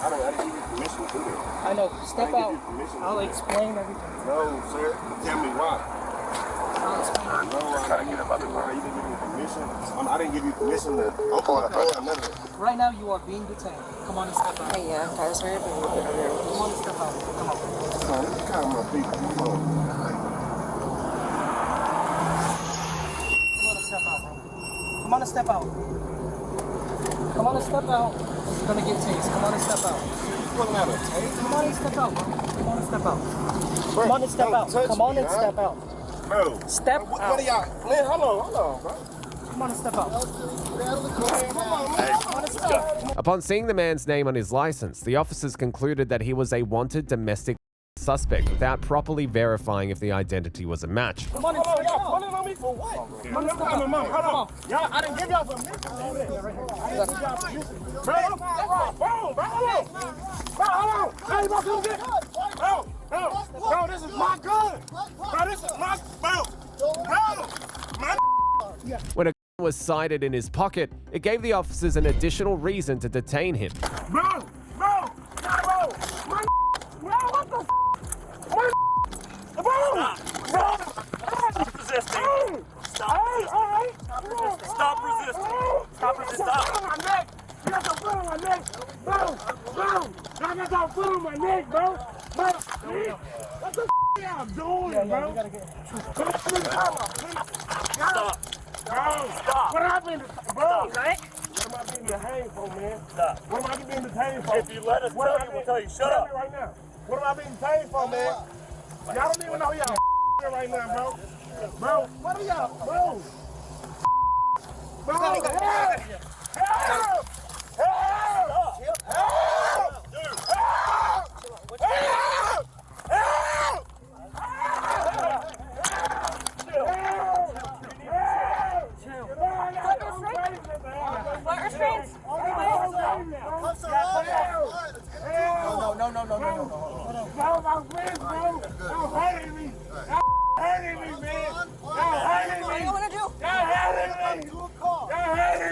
[SPEAKER 14] I didn't give you permission to do that.
[SPEAKER 1] I know. Step out. I'll explain everything.
[SPEAKER 14] No, sir. Tell me why.
[SPEAKER 1] I'll explain.
[SPEAKER 14] No, I didn't give you permission. I didn't give you permission to open the door. None of it.
[SPEAKER 1] Right now, you are being detained. Come on and step out.
[SPEAKER 2] Hey, yeah, cars are
[SPEAKER 1] Come on and step out. Come on.
[SPEAKER 14] Son, this is kind of my people. Come on.
[SPEAKER 1] Come on and step out, bro. Come on and step out. Come on and step out. You're gonna get tased. Come on and step out.
[SPEAKER 14] Pulling out a tape?
[SPEAKER 1] Come on and step out, bro. Come on and step out.
[SPEAKER 14] Bro,
[SPEAKER 1] Come on and step
[SPEAKER 14] don't
[SPEAKER 1] out.
[SPEAKER 14] touch
[SPEAKER 1] Come on
[SPEAKER 14] me,
[SPEAKER 1] and
[SPEAKER 14] huh?
[SPEAKER 1] step out.
[SPEAKER 14] Bro.
[SPEAKER 1] Step out.
[SPEAKER 14] What are y'all? Man, hold on, bro.
[SPEAKER 1] Come on and step out.
[SPEAKER 3] Upon seeing the man's name on his license, the officers concluded that he was a wanted domestic suspect without properly verifying if the identity was a match.
[SPEAKER 14] Hold on, y'all pulling on me for what? Hold on. Y'all, I didn't give y'all permission. Bro, bro, this is my gun. Bro, this is my, bro, my.
[SPEAKER 3] When a gun was sighted in his pocket, it gave the officers an additional reason to detain him.
[SPEAKER 14] Bro, what the f***? Stop resisting. Stop resisting. Stop my neck. You got some foot on my neck. Bro. I got some foot on my neck, bro. What the f*** y'all doing, bro? Stop. What happened? Bro, what am I being detained for, man? Stop. What am I being detained for? If you let us tell you, we'll tell you. Shut up. Right now. What am I being detained for, man? Y'all don't even know y'all right now, bro. Bro, what are y'all, bro? Bro, help! No. My friends, bro. Y'all hurting me. Y'all hurting me, man. Y'all hurting me. What do you want to do? Y'all hurting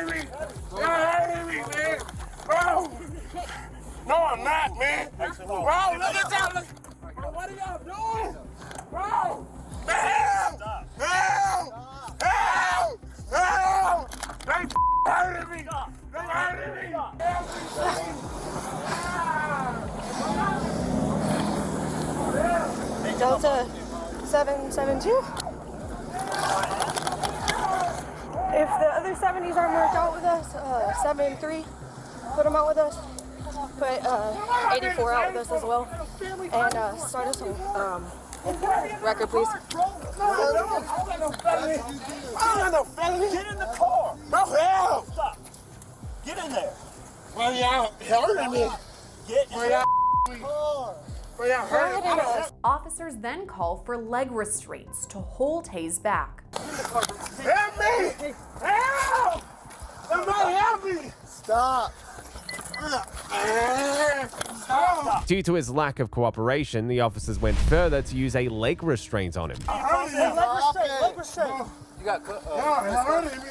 [SPEAKER 14] me. Y'all hurting me, man. Bro. No, I'm not, man. Bro, look at y'all. Bro, what are y'all doing? Bro. Help. They hurting me. They hurting me.
[SPEAKER 15] Delta 772. If the other 70s aren't worked out with us, 7-3, put them out with us. Put 84 out with us as well. And start us on record, please.
[SPEAKER 14] I don't got no felony. Get in the car. Bro, help. Stop. Get in there. Well, y'all hurting me. Get in the car.
[SPEAKER 16] Officers then call for leg restraints to hold Hayes back.
[SPEAKER 14] Help me! Help! Somebody help me! Stop!
[SPEAKER 3] Due to his lack of cooperation, the officers went further to use a leg restraint on him.
[SPEAKER 14] Leg restraint. You got cut. Hurting me.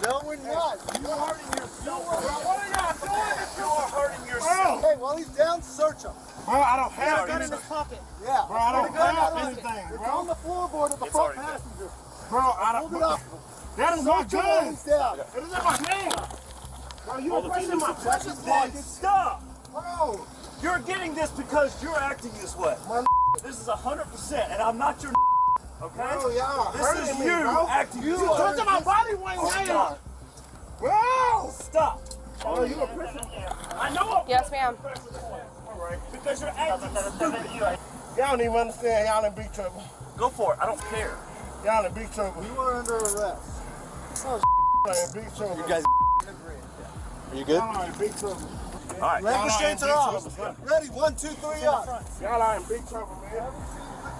[SPEAKER 14] No, we're not. You're hurting yourself. What are y'all doing if you are hurting yourself? Hey, while he's down, search him. Bro, I don't have anything. In his pocket. Yeah. Bro, I don't have anything. It's on the floorboard of the front passenger. Bro, I don't. Hold it up. That is my gun. It is in my hand. Bro, you're breaking my precious pocket. Stop. Bro, you're getting this because you're acting this way. This is 100%, and I'm not your. Okay? Bro, this is you acting. You touching my body when you. Bro, stop. Oh, you a prison. I know.
[SPEAKER 15] Yes, ma'am.
[SPEAKER 14] Because you're acting stupid. Y'all don't even understand y'all in big trouble. Go for it. I don't care. Y'all in big trouble. You are under arrest. Oh, in big trouble. You guys are you good? Y'all are in big trouble. All right. Leg restraints are off. Ready? 1, 2, 3 up. Y'all are in big trouble, man.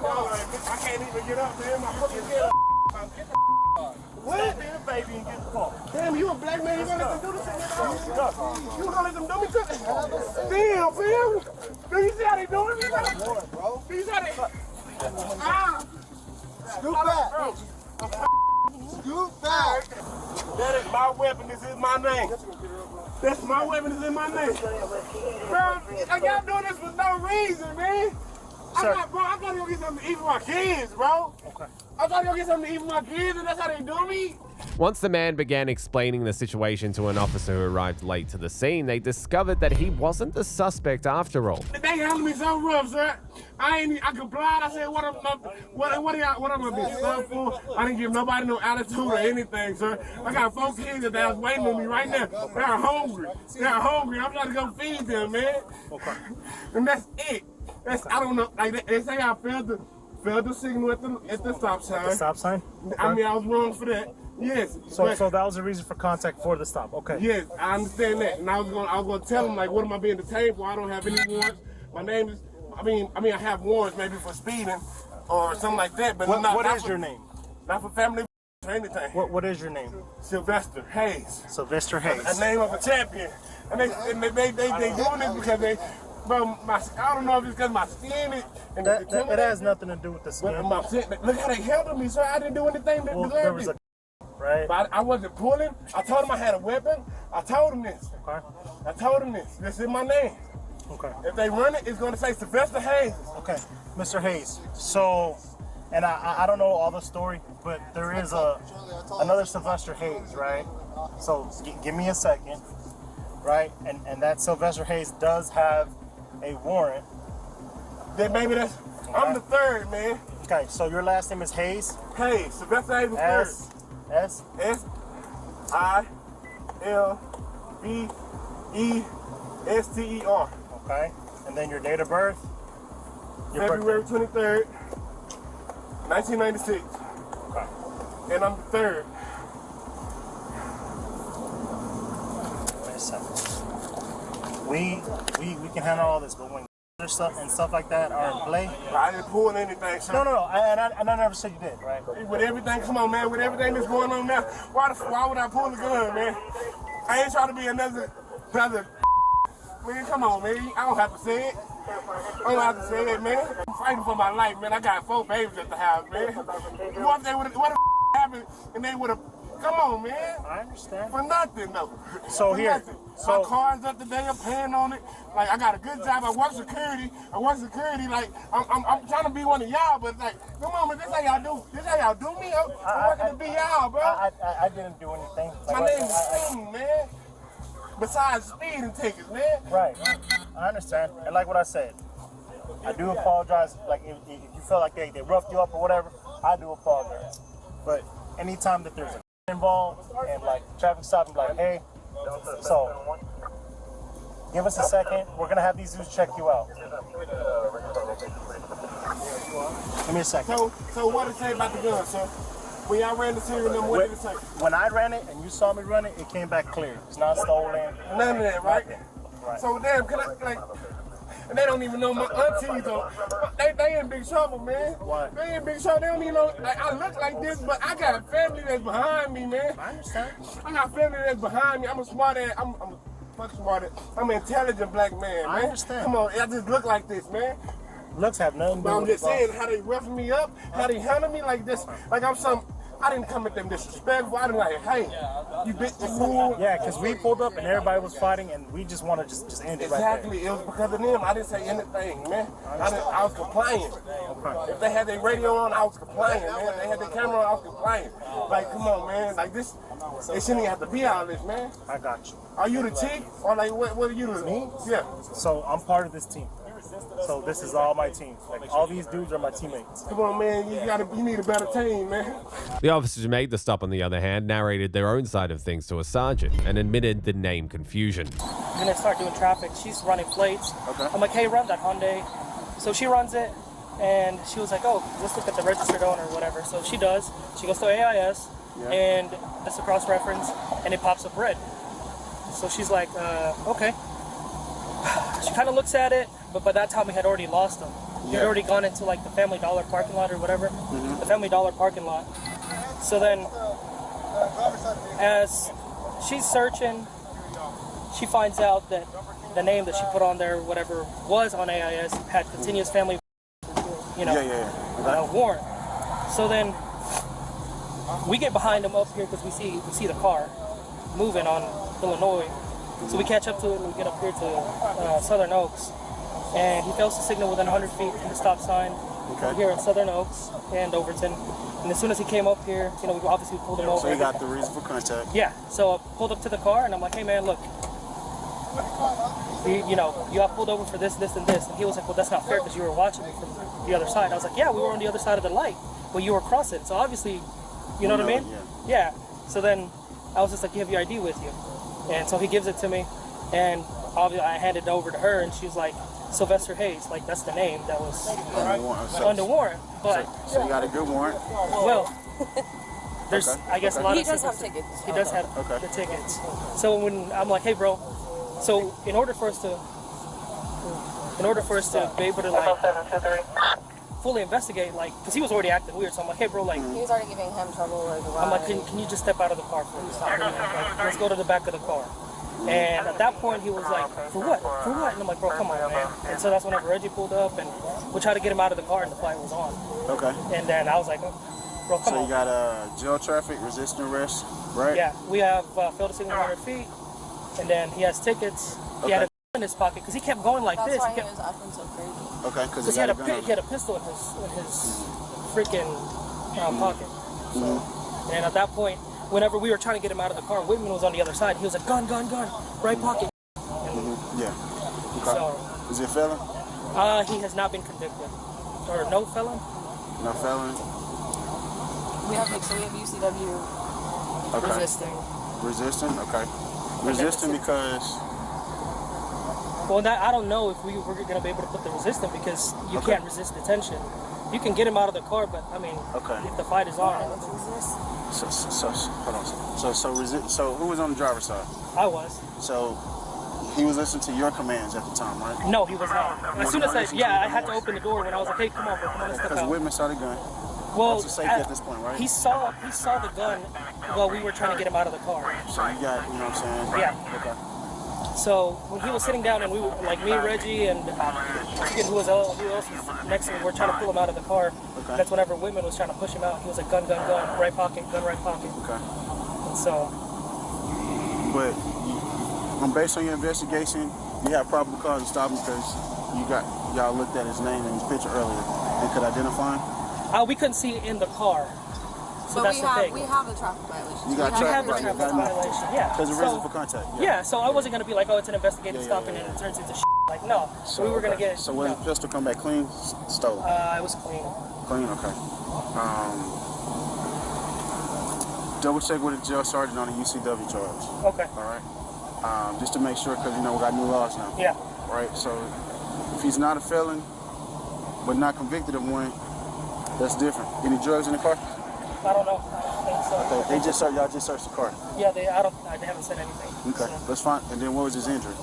[SPEAKER 14] Y'all are in big, I can't even get up, man. My fucking head. Get the what? Stop being a baby and get the car. Damn, you a black man. You gonna let them do this? You gonna let them do me? Damn, fam. Do you see how they doing me? Bro. Do you see how they? Scoot back. Scoot back. That is my weapon. This is my name. That's my weapon. This is my name. Bro, y'all doing this for no reason, man. I gotta go get something to eat for my kids, bro. Okay. I gotta go get something to eat for my kids, and that's how they do me.
[SPEAKER 3] Once the man began explaining the situation to an officer who arrived late to the scene, they discovered that he wasn't the suspect after all.
[SPEAKER 14] They handled me so rough, sir. I complied. I said, what am I being stuck for? I didn't give nobody no attitude or anything, sir. I got 4 kids that was waiting on me right now. They're hungry. I'm trying to go feed them, man. Okay. And that's it. I don't know. Like they say, I failed the signal at the stop sign.
[SPEAKER 7] At the stop sign? Okay.
[SPEAKER 14] I mean, I was wrong for that. Yes.
[SPEAKER 7] So that was the reason for contact for the stop. Okay.
[SPEAKER 14] Yes, I understand that. And I was gonna tell him, like, what am I being detained for? I don't have any warrants. My name is I have warrants maybe for speeding or something like that, but
[SPEAKER 6] what is your name?
[SPEAKER 14] Not for family or anything.
[SPEAKER 6] What is your name?
[SPEAKER 14] Sylvester Hayes.
[SPEAKER 6] Sylvester Hayes.
[SPEAKER 14] A name of a champion. And they doing this because they, bro, I don't know if it's because my skin is. And
[SPEAKER 6] it has nothing to do with the skin.
[SPEAKER 14] Look how they handled me, sir. I didn't do anything that
[SPEAKER 6] there was a right?
[SPEAKER 14] But I wasn't pulling. I told him I had a weapon. I told him this.
[SPEAKER 6] Okay.
[SPEAKER 14] I told him this. This is my name.
[SPEAKER 6] Okay.
[SPEAKER 14] If they run it, it's going to say Sylvester Hayes.
[SPEAKER 6] Okay. Mr. Hayes. So, and I don't know all the story, but there is another Sylvester Hayes, right? So give me a second, right? And that Sylvester Hayes does have a warrant.
[SPEAKER 14] Then maybe that's, okay. I'm the third, man.
[SPEAKER 6] Okay, so your last name is Hayes?
[SPEAKER 14] Hayes, Sylvester Hayes the third. S-I-L-V-E-S-T-E-R.
[SPEAKER 6] Okay, and then your date of birth?
[SPEAKER 14] February 23rd, 1996.
[SPEAKER 6] Okay.
[SPEAKER 14] And I'm the third.
[SPEAKER 6] Wait a second. We can handle all this, but when stuff and stuff like that are in play.
[SPEAKER 14] I didn't pull anything, sir.
[SPEAKER 6] No. I never said you did, right?
[SPEAKER 14] With everything, come on, man. With everything that's going on now, why would I pull the gun, man? I ain't trying to be another. Man, come on, man. I don't have to say it. I don't have to say it, man. I'm fighting for my life, man. I got 4 babies at the house, man. What if happened and they would have? Come on, man.
[SPEAKER 6] I understand.
[SPEAKER 14] For nothing, though.
[SPEAKER 6] So
[SPEAKER 14] for
[SPEAKER 6] here,
[SPEAKER 14] nothing. My car's up today. I'm paying on it. Like I got a good job. I work security. Like I'm trying to be one of y'all, but like, come on, man. This how y'all do. This how y'all do me. I'm working to be y'all, bro.
[SPEAKER 6] I didn't do anything.
[SPEAKER 14] My name is Sting, man. Besides speeding tickets, man.
[SPEAKER 6] Right. I understand. And like what I said, I do apologize. Like if you feel like they roughed you up or whatever, I do apologize. But anytime that there's a involved and like traffic stop, I'm like, hey, so give us a second. We're gonna have these dudes check you out. Give me a second.
[SPEAKER 14] So what did it say about the gun, sir? When y'all ran the serial number, what did it say?
[SPEAKER 6] When I ran it and you saw me run it, it came back clear. It's not stolen.
[SPEAKER 14] None of that, right?
[SPEAKER 6] Right.
[SPEAKER 14] So damn, can I like? And they don't even know my aunties though. They in big trouble, man.
[SPEAKER 6] Why?
[SPEAKER 14] They in big trouble. They don't even know. Like I look like this, but I got a family that's behind me, man.
[SPEAKER 6] I understand.
[SPEAKER 14] I got family that's behind me. I'm a smart ass. I'm fucking smart ass. I'm an intelligent black man, man.
[SPEAKER 6] I understand.
[SPEAKER 14] Come on, I just look like this, man.
[SPEAKER 6] Looks have nothing to do
[SPEAKER 14] But I'm
[SPEAKER 6] with
[SPEAKER 14] just saying how they roughing me up, how they handle me like this, like I'm some. I didn't come at them disrespectful. I didn't like, hey, you bitch, you fool.
[SPEAKER 6] Yeah, because we pulled up and everybody was fighting, and we just want to just end it right there.
[SPEAKER 14] Exactly. It was because of them. I didn't say anything, man. I was complying. Okay. If they had their radio on, I was complying, man. If they had their camera on, I was complying. Like, come on, man. Like this, it shouldn't even have to be all this, man.
[SPEAKER 6] I got you.
[SPEAKER 14] Are you the chief, or like what are you doing?
[SPEAKER 6] Me?
[SPEAKER 14] Yeah.
[SPEAKER 6] So I'm part of this team. So this is all my team. Like all these dudes are my teammates.
[SPEAKER 14] Come on, man. You need a better team, man.
[SPEAKER 3] The officers who made the stop, on the other hand, narrated their own side of things to a sergeant and admitted the name confusion.
[SPEAKER 17] Then I start doing traffic. She's running plates. Okay. I'm like, hey, run that Hyundai. So she runs it, and she was like, oh, let's look at the registered owner or whatever. So she does. She goes to AIS, and that's a cross-reference, and it pops up red. So she's like, okay. She kind of looks at it, but by that time we had already lost him. He had already gone into like the Family Dollar parking lot or whatever. Mm-hmm. The Family Dollar parking lot. So then, as she's searching, she finds out that the name that she put on there, whatever was on AIS, had continuous family, warrant. So then, we get behind him up here because we see the car moving on Illinois. So we catch up to it and we get up here to Southern Oaks. And he fails to signal within 100 feet from the stop sign here at Southern Oaks and Overton. And as soon as he came up here, we obviously pulled him over.
[SPEAKER 18] So you got the reason for contact?
[SPEAKER 17] Yeah. So I pulled up to the car and I'm like, hey man, look, you got pulled over for this, this, and this. And he was like, well, that's not fair because you were watching me from the other side. I was like, yeah, we were on the other side of the light, but you were crossing. So obviously, you know what I mean? Yeah. So then I was just like, you have your ID with you. And so he gives it to me, and obviously I handed it over to her, and she's like, Sylvester Hayes, like that's the name that was under warrant. But
[SPEAKER 18] so you got a good warrant?
[SPEAKER 17] Well, there's I guess a lot of.
[SPEAKER 2] He does have tickets.
[SPEAKER 17] He does have the tickets. So when I'm like, hey bro, so in order for us to in order for us to be able to like fully investigate, like, because he was already acting weird. So I'm like, hey, bro, like,
[SPEAKER 2] He was already giving him trouble. Like,
[SPEAKER 17] I'm like, can you just step out of the car for me? Stop doing that. Like, let's go to the back of the car. And at that point, he was like, for what? For what? And I'm like, bro, come on, man. And so that's whenever Reggie pulled up, and we tried to get him out of the car, and the fight was on.
[SPEAKER 18] Okay.
[SPEAKER 17] And then I was like, bro, come
[SPEAKER 18] So
[SPEAKER 17] on.
[SPEAKER 18] you got jail traffic, resisting arrest, right?
[SPEAKER 17] Yeah, we have failed to signal 100 feet, and then he has tickets. He had a in his pocket because he kept going like
[SPEAKER 2] That's
[SPEAKER 17] this.
[SPEAKER 2] why
[SPEAKER 17] He
[SPEAKER 2] he was acting so crazy.
[SPEAKER 18] Okay, because
[SPEAKER 17] he had a pistol in his freaking pocket. So, and at that point, whenever we were trying to get him out of the car, Whitman was on the other side. He was like, gun, right pocket.
[SPEAKER 18] Yeah. Okay.
[SPEAKER 17] So,
[SPEAKER 18] is he a felon?
[SPEAKER 17] He has not been convicted. Or no felon?
[SPEAKER 18] No felon.
[SPEAKER 2] We have UCW resisting.
[SPEAKER 18] Resisting? Okay. Resisting because...
[SPEAKER 17] Well, I don't know if we were going to be able to put the resistant because you can't resist detention. You can get him out of the car, but I mean, if the fight is on,
[SPEAKER 18] So hold on. So who was on the driver's side?
[SPEAKER 17] I was.
[SPEAKER 18] So he was listening to your commands at the time, right?
[SPEAKER 17] No, he was not. As soon as I had to open the door when I was like, hey, come on, bro, come on, let's step out.
[SPEAKER 18] Because Whitman saw the gun.
[SPEAKER 17] Well,
[SPEAKER 18] that's a safety at this point, right?
[SPEAKER 17] He saw the gun while we were trying to get him out of the car.
[SPEAKER 18] So you got, you know what I'm saying?
[SPEAKER 17] Yeah.
[SPEAKER 18] Okay.
[SPEAKER 17] So when he was sitting down and we were, like me, Reggie, and I forget who else was next to me, we're trying to pull him out of the car.
[SPEAKER 18] Okay.
[SPEAKER 17] That's whenever Whitman was trying to push him out. He was like, gun, right pocket, gun, right pocket.
[SPEAKER 18] Okay.
[SPEAKER 17] And so.
[SPEAKER 18] But based on your investigation, you have probable cause to stop him because y'all looked at his name and his picture earlier and could identify him?
[SPEAKER 17] We couldn't see it in the car. So
[SPEAKER 2] but
[SPEAKER 17] that's the thing.
[SPEAKER 2] we have the traffic violation.
[SPEAKER 18] You got traffic
[SPEAKER 17] violation. Yeah.
[SPEAKER 18] Because of reason for contact.
[SPEAKER 17] Yeah. So I wasn't gonna be like, oh, it's an investigative stop, and then it turns into shit. Like, no. So we were gonna get.
[SPEAKER 18] So when the pistol come back clean, stolen?
[SPEAKER 17] It was clean.
[SPEAKER 18] Clean, okay. Double check with the jail sergeant on the UCW charge.
[SPEAKER 17] Okay.
[SPEAKER 18] All right. Just to make sure, because we got new laws now.
[SPEAKER 17] Yeah.
[SPEAKER 18] Right. So if he's not a felon, but not convicted of one, that's different. Any drugs in the car?
[SPEAKER 17] I don't know. I don't think so.
[SPEAKER 18] Okay, y'all just searched the car.
[SPEAKER 17] Yeah, they haven't said anything.
[SPEAKER 18] Okay,
[SPEAKER 17] So.
[SPEAKER 18] that's fine. And then what was his injury?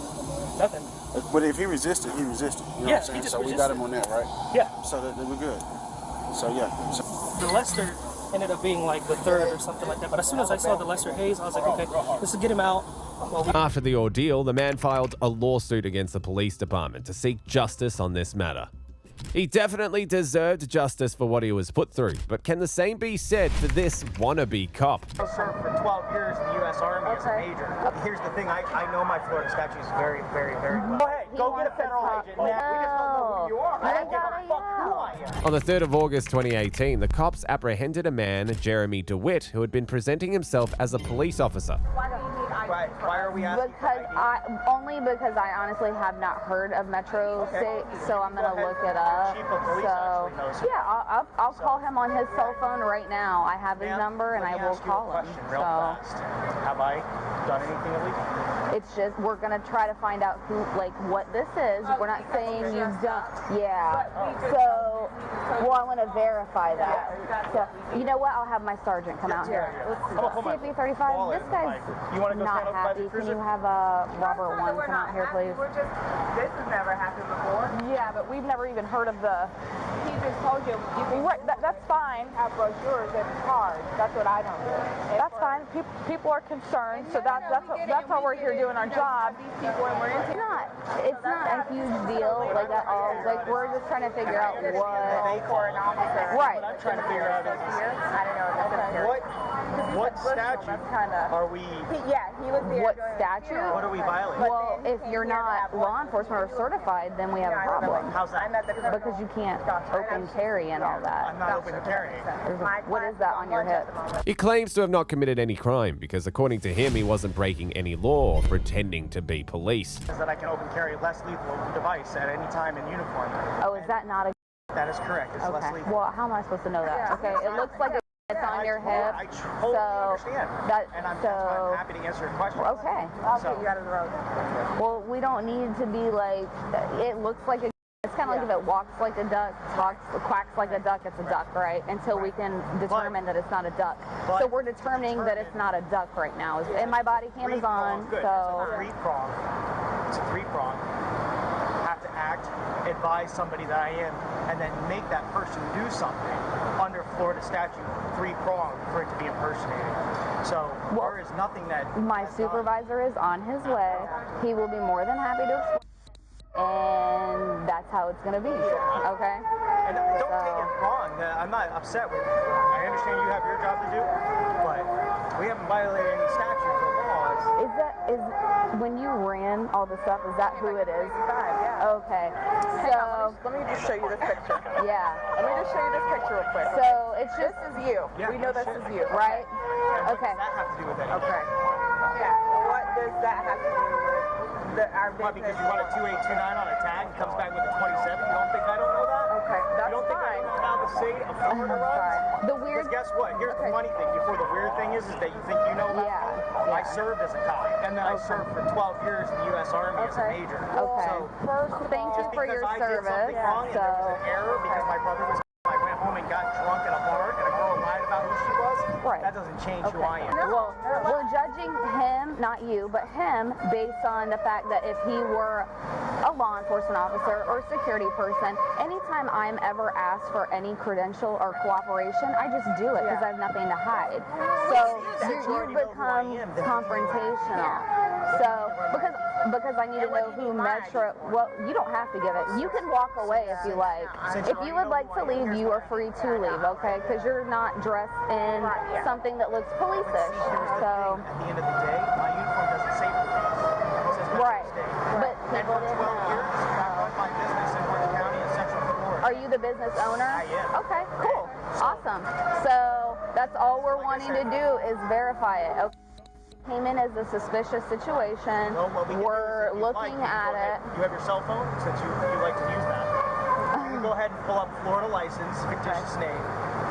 [SPEAKER 17] Nothing.
[SPEAKER 18] But if he resisted, he resisted. You know what I'm saying? So we got him on that, right?
[SPEAKER 17] Yeah.
[SPEAKER 18] So that we're good. So yeah.
[SPEAKER 17] The Lester ended up being like the third or something like that. But as soon as I saw the Lester Hayes, I was like, okay, let's get him out.
[SPEAKER 3] After the ordeal, the man filed a lawsuit against the police department to seek justice on this matter. He definitely deserved justice for what he was put through, but can the same be said for this wannabe cop?
[SPEAKER 7] I served for 12 years in the U.S. Army as a major. Here's the thing, I know my Florida statutes very, very, very well. Go ahead, go get a federal agent now. We just don't know who you are. I don't give a fuck who I am.
[SPEAKER 3] On the 3rd of August 2018, the cops apprehended a man, Jeremy DeWitt, who had been presenting himself as a police officer.
[SPEAKER 7] Why are we asking?
[SPEAKER 19] Only because I honestly have not heard of Metro State, so I'm gonna look it up. So yeah, I'll call him on his cell phone right now. I have his number and I will call him. So
[SPEAKER 7] have I done anything illegal?
[SPEAKER 19] it's just we're gonna try to find out who, like, what this is. We're not saying you've done. Yeah. So well, I want to verify that. So you know what? I'll have my sergeant come out here. CP35. This guy's not happy. Can you have Robert 1 come out here, please?
[SPEAKER 20] This has never happened before.
[SPEAKER 19] Yeah, but we've never even heard of the.
[SPEAKER 20] He just told you can
[SPEAKER 19] that's fine.
[SPEAKER 20] have brochures and cards. That's what I don't do.
[SPEAKER 19] That's fine. People are concerned, so that's why we're here doing our job. It's not a huge deal like at all. Like we're just trying to figure out what.
[SPEAKER 20] For an officer.
[SPEAKER 19] Right.
[SPEAKER 20] What I'm trying to figure out is I don't know.
[SPEAKER 7] What statute are we?
[SPEAKER 20] He was there.
[SPEAKER 19] What statute?
[SPEAKER 7] What are we violating?
[SPEAKER 19] Well, if you're not law enforcement or certified, then we have a problem.
[SPEAKER 7] How's that?
[SPEAKER 19] Because you can't open carry and all that.
[SPEAKER 7] I'm not open carrying.
[SPEAKER 19] What is that on your hip?
[SPEAKER 3] He claims to have not committed any crime because, according to him, he wasn't breaking any law or pretending to be police.
[SPEAKER 7] Is that I can open carry less lethal device at any time in uniform.
[SPEAKER 19] Oh, is that not a?
[SPEAKER 7] That is correct. It's less lethal.
[SPEAKER 19] Well, how am I supposed to know that? Okay, it looks like it's on your hip.
[SPEAKER 7] I totally understand.
[SPEAKER 19] And
[SPEAKER 7] I'm happy to answer your question.
[SPEAKER 19] Okay.
[SPEAKER 20] I'll get you out of the road.
[SPEAKER 19] Well, we don't need to be like. It looks like a. It's kind of like if it walks like a duck, quacks like a duck, it's a duck, right? Until we can determine that it's not a duck. So we're determining that it's not a duck right now. And my body cam is on, so.
[SPEAKER 7] It's a three-prong. Have to ask fact, advise somebody that I am, and then make that person do something under Florida statute 3-pronged for it to be impersonating. So there is nothing that...
[SPEAKER 19] My supervisor is on his way. He will be more than happy to explain. And that's how it's going to be, okay?
[SPEAKER 7] And don't take it wrong. I'm not upset with it. I understand you have your job to do, but we haven't violated any statutes or laws.
[SPEAKER 19] Is when you ran all the stuff, is that who it is?
[SPEAKER 20] Yeah.
[SPEAKER 19] Okay.
[SPEAKER 20] Hang on, let me just show you this picture.
[SPEAKER 19] Yeah.
[SPEAKER 20] Let me just show you this picture real quick.
[SPEAKER 19] So it's just...
[SPEAKER 20] This is you.
[SPEAKER 7] Yeah,
[SPEAKER 20] we know this is you.
[SPEAKER 19] Right?
[SPEAKER 7] And
[SPEAKER 19] Okay.
[SPEAKER 7] what does that have to do with it?
[SPEAKER 20] Okay. Yeah. What does that have to do with our business?
[SPEAKER 7] Why, because you run a 2829 on a tag and comes back with a 27? You don't think I don't know that?
[SPEAKER 20] Okay, that's
[SPEAKER 7] you don't think I
[SPEAKER 20] fine.
[SPEAKER 7] don't know how the state of Florida runs?
[SPEAKER 19] The weird...
[SPEAKER 7] Because guess what? Here's the funny thing. Before the weird thing is that you think you know about it. I served as a cop, and then I served for 12 years in the U.S. Army as a major.
[SPEAKER 19] Okay.
[SPEAKER 7] So,
[SPEAKER 19] First, thank you for your service.
[SPEAKER 7] I did something wrong and there was an error because my brother was... I went home and got drunk at a bar, and a girl lied about who she was.
[SPEAKER 19] Right.
[SPEAKER 7] That doesn't change who I am.
[SPEAKER 19] Well, we're judging him, not you, but him, based on the fact that if he were a law enforcement officer or a security person, anytime I'm ever asked for any credential or cooperation, I just do it because I have nothing to hide. So you become confrontational. So because I need to know who Metro. Well, you don't have to give it. You can walk away if you like. If you would like to leave, you are free to leave. Okay, because you're not dressed in something that looks police-ish. So
[SPEAKER 7] at the end of the day, my uniform doesn't say police. It says
[SPEAKER 19] right,
[SPEAKER 7] State.
[SPEAKER 19] but
[SPEAKER 7] And for 12 years, I run my business in Orange County and Central Florida.
[SPEAKER 19] Are you the business owner?
[SPEAKER 7] I am.
[SPEAKER 19] Okay, cool, awesome. So that's all we're wanting to do is verify it. Okay. Came in as a suspicious situation.
[SPEAKER 7] Well, what we can do
[SPEAKER 19] We're
[SPEAKER 7] is, if you'd
[SPEAKER 19] looking
[SPEAKER 7] like,
[SPEAKER 19] at it.
[SPEAKER 7] You have your cell phone, since you like to use that. You can go ahead and pull up Florida license, fictitious name,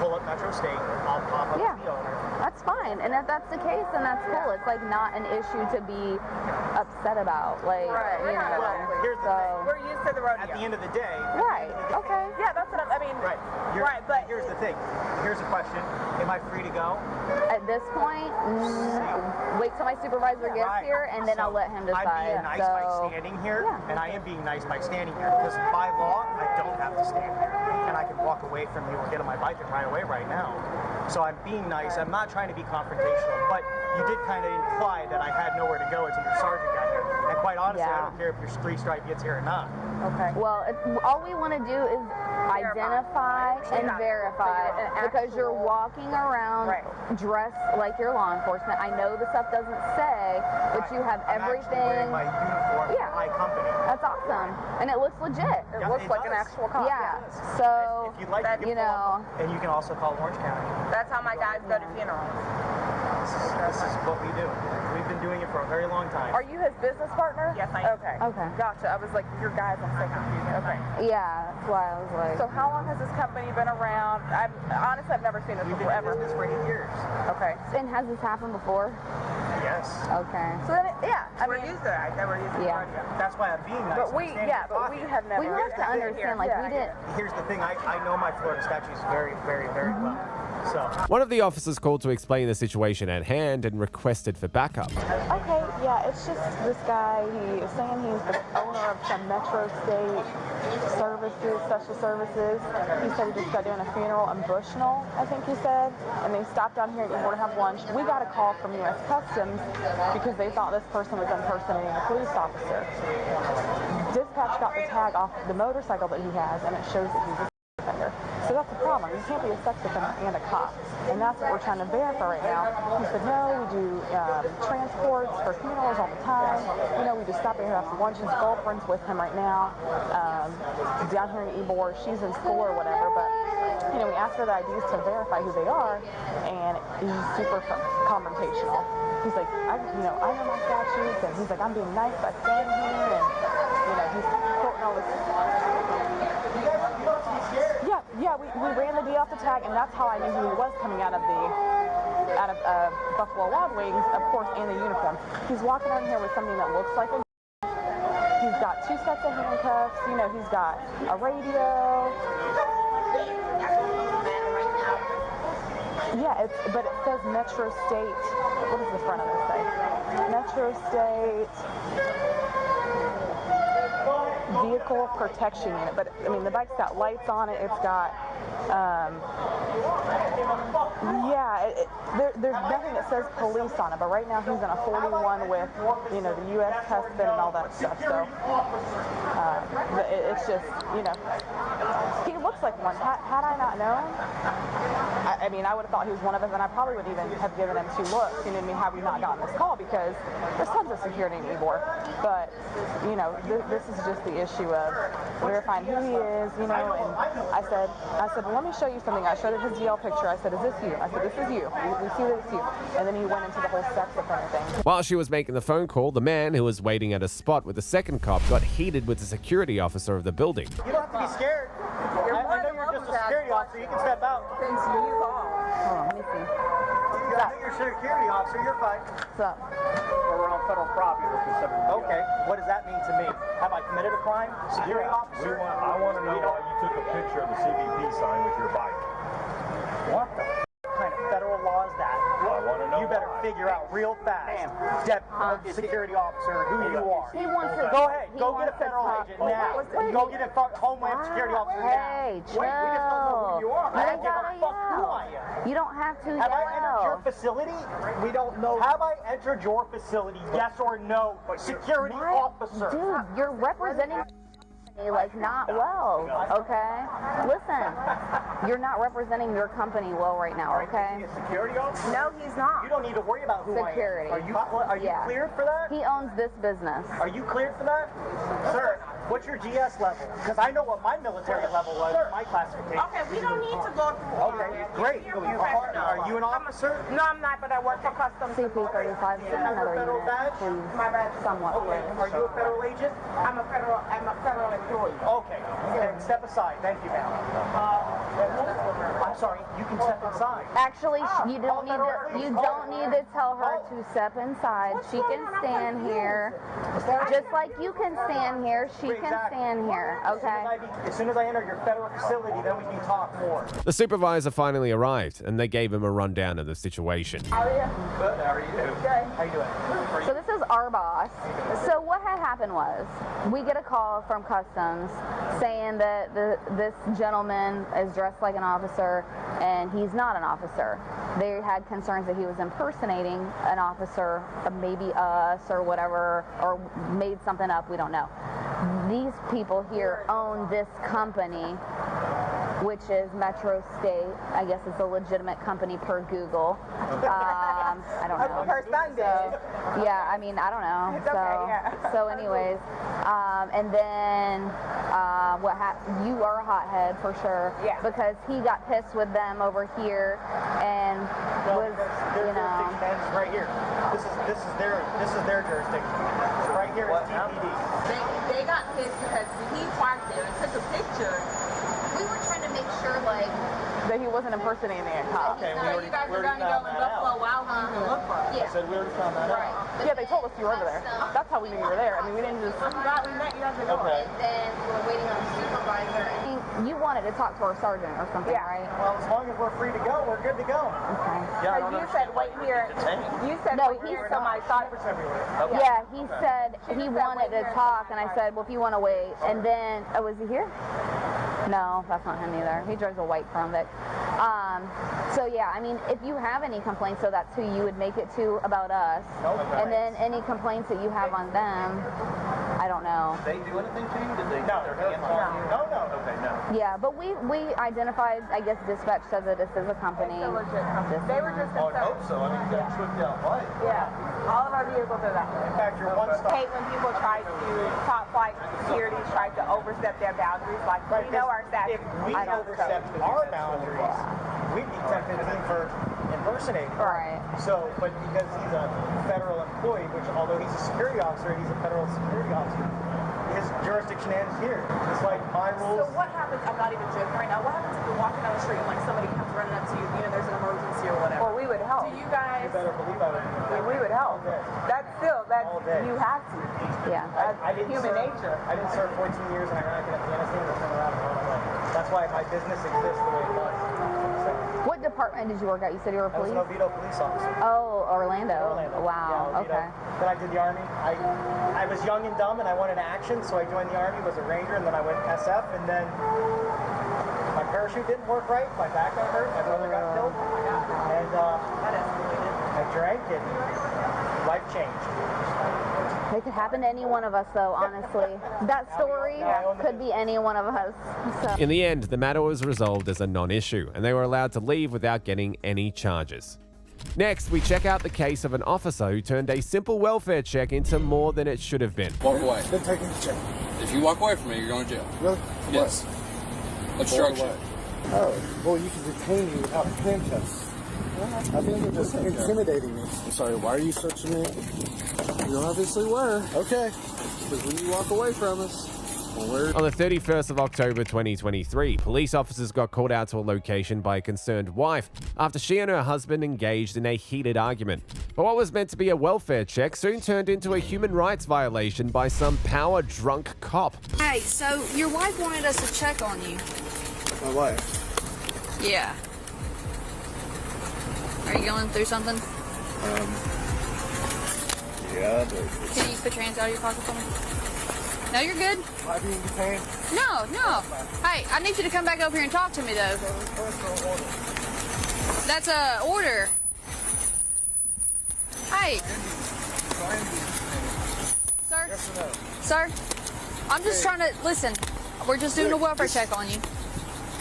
[SPEAKER 7] pull up Metro State, I'll pop up the owner.
[SPEAKER 19] That's fine. And if that's the case, then that's cool. It's like not an issue to be upset about. Like, you know.
[SPEAKER 7] Here's the thing.
[SPEAKER 20] We're used to the rodeo.
[SPEAKER 7] At the end of the day.
[SPEAKER 19] Right. Okay.
[SPEAKER 20] Yeah, that's what I mean.
[SPEAKER 7] Right.
[SPEAKER 20] But
[SPEAKER 7] here's the thing. Here's a question. Am I free to go?
[SPEAKER 19] At this point, wait till my supervisor gets here, and then I'll let him decide.
[SPEAKER 7] I'm being nice by standing here, and I am being nice by standing here, because by law, I don't have to stand here, and I can walk away from you or get on my bike and ride away right now. So I'm being nice. I'm not trying to be confrontational, but you did kind of imply that I had nowhere to go until your sergeant got here. And quite honestly, I don't care if your 3-stripe gets here or not.
[SPEAKER 19] Okay. Well, all we want to do is identify and verify, because you're walking around dressed like you're law enforcement. I know the stuff doesn't say, but you have everything.
[SPEAKER 7] I'm wearing my uniform for my company.
[SPEAKER 19] That's awesome, and it looks legit.
[SPEAKER 20] It looks like an actual cop.
[SPEAKER 19] Yeah. So
[SPEAKER 7] if you'd like, you know, and you can also call Orange County.
[SPEAKER 20] That's how my guys go to funerals.
[SPEAKER 7] This is what we do. We've been doing it for a very long time.
[SPEAKER 20] Are you his business partner?
[SPEAKER 7] Yes, I am.
[SPEAKER 20] Okay.
[SPEAKER 19] Okay.
[SPEAKER 20] Gotcha. I was like, your guys, I'm so confused. Okay.
[SPEAKER 19] Yeah, that's why I was like.
[SPEAKER 20] So how long has this company been around? Honestly, I've never seen this before ever.
[SPEAKER 7] We've been doing this for 8 years.
[SPEAKER 20] Okay.
[SPEAKER 19] And has this happened before?
[SPEAKER 7] Yes.
[SPEAKER 19] Okay.
[SPEAKER 20] So then, we're used to it. I never used to it.
[SPEAKER 7] That's why I'm being nice.
[SPEAKER 20] But we have never.
[SPEAKER 19] We have to understand, like, we didn't.
[SPEAKER 7] Here's the thing. I know my Florida statutes very, very, very well. So.
[SPEAKER 3] One of the officers called to explain the situation at hand and requested for backup.
[SPEAKER 21] Okay, yeah, it's just this guy. He is saying he's the owner of some Metro State services, special services. He said he just got doing a funeral in Bushnell, I think he said, and they stopped down here and we're gonna have lunch. We got a call from U.S. Customs because they thought this person was impersonating a police officer. Dispatch got the tag off the motorcycle that he has, and it shows that he's a offender. So that's the problem. You can't be a sex offender and a cop. And that's what we're trying to verify right now. He said, no, we do transports for funerals all the time. You know, we just stop here and have some lunch. His girlfriend's with him right now, down here in Ybor. She's in school or whatever. But, you know, we asked for the IDs to verify who they are, and he's super confrontational. He's like, I know my statutes, and he's like, I'm being nice by staying here, and, you know, he's quoting all this. Yeah, we ran the D off the tag, and that's how I knew he was coming out of Buffalo Wild Wings, of course, in the uniform. He's walking around here with something that looks like a. He's got 2 sets of handcuffs. You know, he's got a radio. Yeah, but it says Metro State. What does the front of this say? Metro State. vehicle protection unit, but I mean the bike's got lights on it. It's got, there's nothing that says police on it. But right now he's in a 41 with, you know, the U.S. husband and all that stuff. So it's just, you know, he looks like one. Had I not known, I mean, I would have thought he was one of us, and I probably would even have given him 2 looks. You know what I mean? Had we not gotten this call, because there's tons of security in Ybor. But you know, this is just the issue of verifying who he is. You know, and I said, well, let me show you something. I showed him his DL picture. I said, is this you? I said, this is you. We see that it's you. And then he went into the whole sex offender thing.
[SPEAKER 3] While she was making the phone call, the man who was waiting at a spot with the second cop got heated with the security officer of the building.
[SPEAKER 14] You don't have to be scared. I know you're just a security officer. You can step out.
[SPEAKER 21] Thanks, you call. Hold on, let me see.
[SPEAKER 14] I know you're a security officer. You're fine.
[SPEAKER 21] What's up?
[SPEAKER 14] We're on federal property. Okay. What does that mean to me? Have I committed a crime? Security officer?
[SPEAKER 4] I want to know why you took a picture of the CBP sign with your bike.
[SPEAKER 14] What the kind of federal law is that?
[SPEAKER 4] I want to know.
[SPEAKER 14] You better figure out real fast, security officer, who you are.
[SPEAKER 21] He wants to
[SPEAKER 14] go ahead. Go get a federal agent now. Go get a Homeland Security officer now.
[SPEAKER 19] Hey, chill.
[SPEAKER 14] We just don't know who you are. I don't give a fuck who I am.
[SPEAKER 19] You don't have to yell.
[SPEAKER 14] Have I entered your facility? We don't know. Have I entered your facility? Yes or no? Security officer.
[SPEAKER 19] Dude, you're representing like not well, okay? Listen, you're not representing your company well right now, okay?
[SPEAKER 14] Security officer?
[SPEAKER 21] No, he's not.
[SPEAKER 14] You don't need to worry about who
[SPEAKER 19] Security.
[SPEAKER 14] I am. Are you cleared for that?
[SPEAKER 19] He owns this business.
[SPEAKER 14] Are you cleared for that? Sir, what's your GS level? Because I know what my military level was, my classification.
[SPEAKER 20] Okay, we don't need to go through.
[SPEAKER 14] Okay, great. Are you an officer?
[SPEAKER 20] No, I'm not, but I work for customs.
[SPEAKER 19] CP35, another
[SPEAKER 14] federal
[SPEAKER 19] unit,
[SPEAKER 14] badge?
[SPEAKER 19] please.
[SPEAKER 20] My bad.
[SPEAKER 19] Somewhat.
[SPEAKER 14] Okay. Are you a federal agent?
[SPEAKER 20] I'm a federal employee.
[SPEAKER 14] Okay. Then step aside. Thank you, ma'am. I'm sorry. You can step inside.
[SPEAKER 19] Actually, you don't need to tell her to step inside. She can stand here. Just like you can stand here, she can stand here. Okay?
[SPEAKER 14] As soon as I enter your federal facility, then we can talk more.
[SPEAKER 3] The supervisor finally arrived, and they gave him a rundown of the situation.
[SPEAKER 14] How are you? Good. How are you? Good. How you doing?
[SPEAKER 19] So this is our boss. So what had happened was, we get a call from customs saying that this gentleman is dressed like an officer and he's not an officer. They had concerns that he was impersonating an officer, maybe us or whatever, or made something up, we don't know. These people here own this company, which is Metro State. I guess it's a legitimate company per Google. I don't know. So, yeah, I mean, I don't know.
[SPEAKER 20] It's okay, yeah.
[SPEAKER 19] So anyways, and then you are a hothead for sure.
[SPEAKER 20] Yeah.
[SPEAKER 19] Because he got pissed with them over here and was, you know.
[SPEAKER 14] Right here. This is their jurisdiction. Right here is TPD.
[SPEAKER 2] They got pissed because he parked there and took a picture. We were trying to make sure, like,
[SPEAKER 21] That he wasn't impersonating a cop.
[SPEAKER 2] Okay, you guys are going to go in Buffalo Wild Wings and look for him.
[SPEAKER 14] I said we already found that out.
[SPEAKER 21] Yeah, they told us you were over there. That's how we knew you were there. I mean, we didn't just.
[SPEAKER 2] I'm glad we met you at the door.
[SPEAKER 14] Okay.
[SPEAKER 2] And then we were waiting on the supervisor.
[SPEAKER 19] You wanted to talk to our sergeant or something, right?
[SPEAKER 14] Well, as long as we're free to go, we're good to go.
[SPEAKER 19] Okay.
[SPEAKER 14] Yeah,
[SPEAKER 21] You said wait here. You said
[SPEAKER 19] No,
[SPEAKER 21] wait
[SPEAKER 19] he
[SPEAKER 21] here.
[SPEAKER 19] said-
[SPEAKER 21] So I thought.
[SPEAKER 19] Yeah, he said he wanted to talk, and I said, well, if you want to wait. And then, was he here? No, that's not him either. He drives a white Crown Vic. So yeah, I mean, if you have any complaints, so that's who you would make it to about us.
[SPEAKER 14] Okay.
[SPEAKER 19] And then any complaints that you have on them, I don't know.
[SPEAKER 14] Did they do anything to you? Did they put their hands on you? No. Okay, no.
[SPEAKER 19] Yeah, but we identified, I guess, dispatch said that this is a company.
[SPEAKER 21] It's a legit company. They were just
[SPEAKER 14] I hope so. I mean, you got tripped out right.
[SPEAKER 21] Yeah, all of our vehicles are that way.
[SPEAKER 14] In fact, you're one stop.
[SPEAKER 21] Hate when people try to, top flight security try to overstep their boundaries. Like, we know our statute.
[SPEAKER 14] If we overstepped our boundaries, we'd be 10-15 for impersonating.
[SPEAKER 19] Right.
[SPEAKER 14] So, but because he's a federal employee, which although he's a security officer, he's a federal security officer, his jurisdiction ends here. It's like my rules.
[SPEAKER 21] So what happens, I'm not even joking right now, what happens if you're walking down the street and like somebody comes running up to you, there's an emergency or whatever? Well, we would help. Do you guys?
[SPEAKER 14] You better believe I would.
[SPEAKER 21] We would help. That's
[SPEAKER 20] still, that's,
[SPEAKER 7] all day.
[SPEAKER 20] you have to.
[SPEAKER 19] Yeah.
[SPEAKER 7] I didn't
[SPEAKER 20] Human
[SPEAKER 7] serve,
[SPEAKER 20] nature.
[SPEAKER 7] I didn't serve 14 years in Iraq and Afghanistan to turn around and run away. That's why my business exists the way it does. So,
[SPEAKER 19] What department did you work at? You said you were a
[SPEAKER 7] I was
[SPEAKER 19] police?
[SPEAKER 7] an Oviedo police officer.
[SPEAKER 19] Oh, Orlando.
[SPEAKER 7] Orlando.
[SPEAKER 19] Wow.
[SPEAKER 7] Yeah, Oviedo.
[SPEAKER 19] Okay.
[SPEAKER 7] Then I did the Army. I was young and dumb and I wanted action, so I joined the Army, was a Ranger, and then I went SF, and then my parachute didn't work right, my back got hurt, my brother got killed, and I drank and life changed.
[SPEAKER 19] It could happen to any one of us, though, honestly. That story could be any one of us. So.
[SPEAKER 3] In the end, the matter was resolved as a non-issue, and they were allowed to leave without getting any charges. Next, we check out the case of an officer who turned a simple welfare check into more than it should have been.
[SPEAKER 10] Walk away.
[SPEAKER 11] Been taking the check.
[SPEAKER 10] If you walk away from me, you're going to jail.
[SPEAKER 11] Really?
[SPEAKER 10] Yes. Obstruction.
[SPEAKER 11] Oh, well, you can detain me without handcuffs. I think you're just intimidating me. I'm sorry, why are you searching me? You obviously were. Okay. Because when you walk away from us,
[SPEAKER 3] On the 31st of October 2023, police officers got called out to a location by a concerned wife after she and her husband engaged in a heated argument. But what was meant to be a welfare check soon turned into a human rights violation by some power-drunk cop.
[SPEAKER 22] Hey, so your wife wanted us to check on you.
[SPEAKER 11] My wife?
[SPEAKER 22] Yeah. Are you going through something?
[SPEAKER 11] Yeah, but...
[SPEAKER 22] Can you put your hands out of your pocket for me? No, you're good.
[SPEAKER 11] Am I being detained?
[SPEAKER 22] No. Hey, I need you to come back over here and talk to me, though. That's a order. Hey. Sir?
[SPEAKER 11] Yes or no?
[SPEAKER 22] Sir? I'm just trying to... Listen, we're just doing a welfare check on you.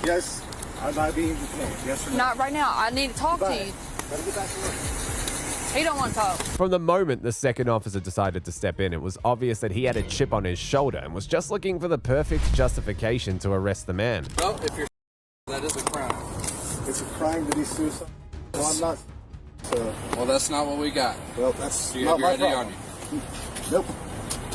[SPEAKER 11] Yes. Am I being detained? Yes or no?
[SPEAKER 22] Not right now. I need to talk to you.
[SPEAKER 11] Gotta get back to work.
[SPEAKER 22] He don't want to talk.
[SPEAKER 3] From the moment the second officer decided to step in, it was obvious that he had a chip on his shoulder and was just looking for the perfect justification to arrest the man.
[SPEAKER 10] Well, if you're that is a crime.
[SPEAKER 11] It's a crime to be suicidal. Well, I'm not. So,
[SPEAKER 10] Well, that's not what we got.
[SPEAKER 11] well, that's
[SPEAKER 10] Do you
[SPEAKER 11] not
[SPEAKER 10] have your
[SPEAKER 11] my
[SPEAKER 10] ID
[SPEAKER 11] problem.
[SPEAKER 10] on you?
[SPEAKER 11] Nope.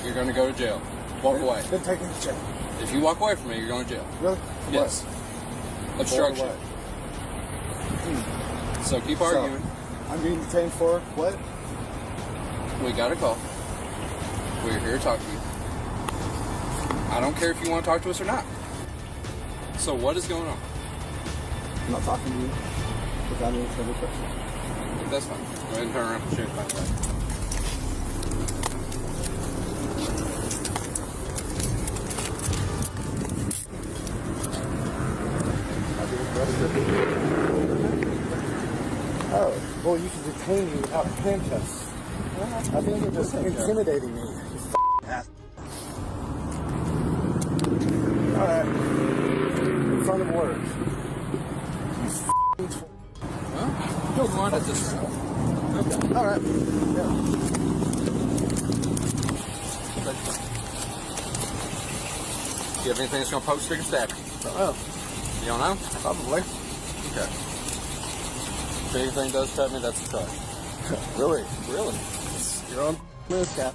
[SPEAKER 10] You're going to go to jail. Walk away.
[SPEAKER 11] Been taking the check.
[SPEAKER 10] If you walk away from me, you're going to jail.
[SPEAKER 11] Really?
[SPEAKER 10] Yes.
[SPEAKER 11] What?
[SPEAKER 10] Obstruction.
[SPEAKER 11] What?
[SPEAKER 10] So keep arguing.
[SPEAKER 11] I'm being detained for what?
[SPEAKER 10] We got a call. We're here to talk to you. I don't care if you want to talk to us or not. So what is going on?
[SPEAKER 11] I'm not talking to you without any further question.
[SPEAKER 10] That's fine. Go ahead and turn around and share my back.
[SPEAKER 11] Oh, well, you can detain me without handcuffs. I think you're just intimidating me. You ass. All right. In front of work. You
[SPEAKER 10] Well, go on at this route. Okay.
[SPEAKER 11] All right. Yeah.
[SPEAKER 10] Do you have anything that's going to poke, stick, or stab you?
[SPEAKER 11] Oh,
[SPEAKER 10] You don't know?
[SPEAKER 11] probably.
[SPEAKER 10] Okay. If anything does stab me, that's a charge.
[SPEAKER 11] Really?
[SPEAKER 10] Really?
[SPEAKER 11] You're on move, Cap.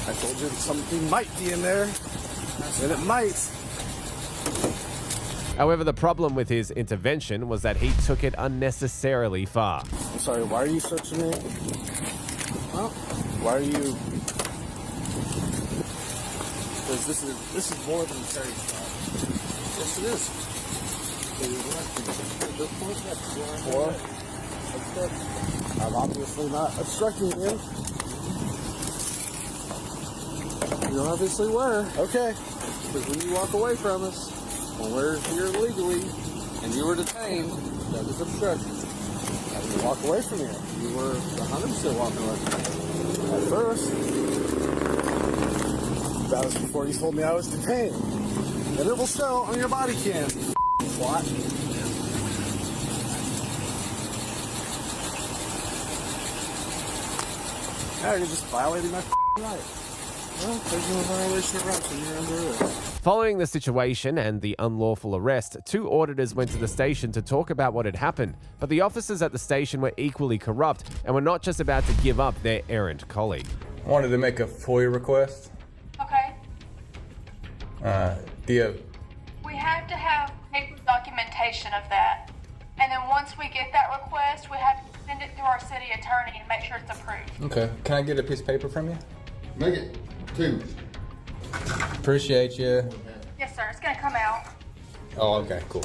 [SPEAKER 11] I told you that something might be in there, and it might.
[SPEAKER 3] However, the problem with his intervention was that he took it unnecessarily far.
[SPEAKER 11] I'm sorry, why are you searching me? Well, why are you... Because this is more than a Terry stop.
[SPEAKER 10] Yes, it is.
[SPEAKER 11] Or, I'm obviously not obstructing you. You obviously were. Okay.
[SPEAKER 10] Because when you walk away from us, when we're here legally, and you were detained, that is obstruction.
[SPEAKER 11] I didn't walk away from you.
[SPEAKER 10] You were 100% walking away from me.
[SPEAKER 11] At first. That was before you told me I was detained. And it will show on your body cam. What? Yeah, you're just violating my right. Well, there's no violation of rights when you're under arrest.
[SPEAKER 3] Following the situation and the unlawful arrest, two auditors went to the station to talk about what had happened, but the officers at the station were equally corrupt and were not just about to give up their errant colleague.
[SPEAKER 23] I wanted to make a FOIA request.
[SPEAKER 2] Okay.
[SPEAKER 22] We have to have paper documentation of that. And then once we get that request, we have to send
[SPEAKER 5] send it through our city attorney and make sure it's approved.
[SPEAKER 23] Okay. Can I get a piece of paper from you?
[SPEAKER 11] Make it 2.
[SPEAKER 23] Appreciate you.
[SPEAKER 5] Yes, sir. It's gonna come out.
[SPEAKER 23] Oh, okay, cool.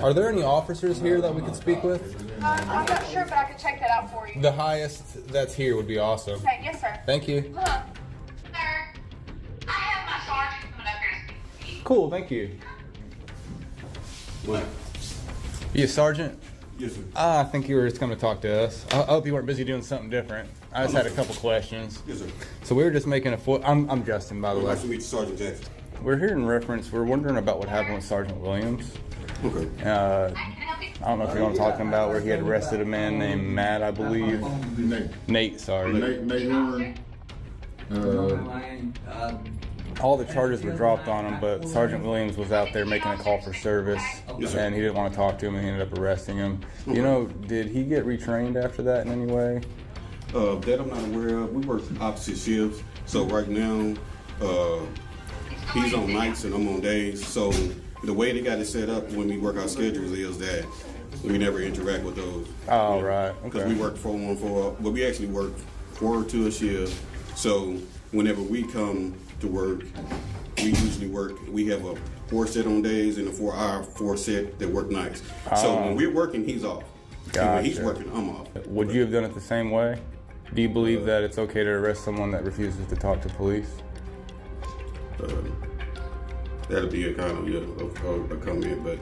[SPEAKER 23] Are there any officers here that we could speak with?
[SPEAKER 5] I'm not sure, but I could check that out for you.
[SPEAKER 23] The highest that's here would be awesome.
[SPEAKER 5] Okay, yes, sir.
[SPEAKER 23] Thank you.
[SPEAKER 5] Sir, I have my sergeant coming up here to speak to you.
[SPEAKER 23] Cool, thank you.
[SPEAKER 9] What?
[SPEAKER 23] You a sergeant?
[SPEAKER 9] Yes, sir.
[SPEAKER 23] I think you were just coming to talk to us. I hope you weren't busy doing something different. I just had a couple questions.
[SPEAKER 9] Yes, sir.
[SPEAKER 23] So we were just making a I'm Justin, by the way.
[SPEAKER 9] Nice to meet you, Sergeant Jackson.
[SPEAKER 23] We're here in reference. We're wondering about what happened with Sergeant Williams.
[SPEAKER 9] Okay.
[SPEAKER 23] I don't know if you're going to talk about where he had arrested a man named Matt, I believe. Nate, sorry.
[SPEAKER 11] Nate Warren.
[SPEAKER 23] All the charges were dropped on him, but Sergeant Williams was out there making a call for service, and he didn't want to talk to him, and he ended up arresting him. You know, did he get retrained after that in any way?
[SPEAKER 9] That I'm not aware of. We work opposite shifts, so right now he's on nights and I'm on days. So the way they got it set up when we work our schedules is that we never interact with those.
[SPEAKER 23] Oh, right.
[SPEAKER 9] Because
[SPEAKER 23] Okay.
[SPEAKER 9] we work 4-1-4, but we actually work 4 to a shift. So whenever we come to work, we usually work. We have a 4 set on days and a 4 set that work nights. So when we're working, he's off. And when he's
[SPEAKER 23] Gotcha.
[SPEAKER 9] working, I'm off.
[SPEAKER 23] Would you have done it the same way? Do you believe that it's okay to arrest someone that refuses to talk to police?
[SPEAKER 9] That'll be a kind of a comment, but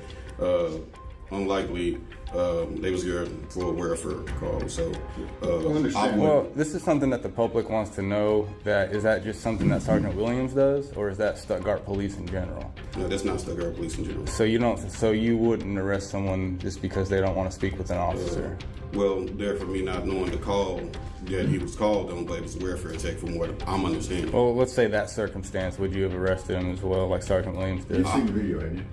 [SPEAKER 9] unlikely. They was here for a welfare call, so
[SPEAKER 23] Well, this is something that the public wants to know. Is that just something that Sergeant Williams does, or is that Stuttgart Police in general?
[SPEAKER 9] No, that's not Stuttgart Police in general.
[SPEAKER 23] So you wouldn't arrest someone just because they don't want to speak with an officer?
[SPEAKER 9] Well, therefore, me not knowing the call that he was called on, but it was a welfare check from what I'm understanding.
[SPEAKER 23] Well, let's say that circumstance, would you have arrested him as well, like Sergeant Williams did?
[SPEAKER 9] You've seen the video, haven't you?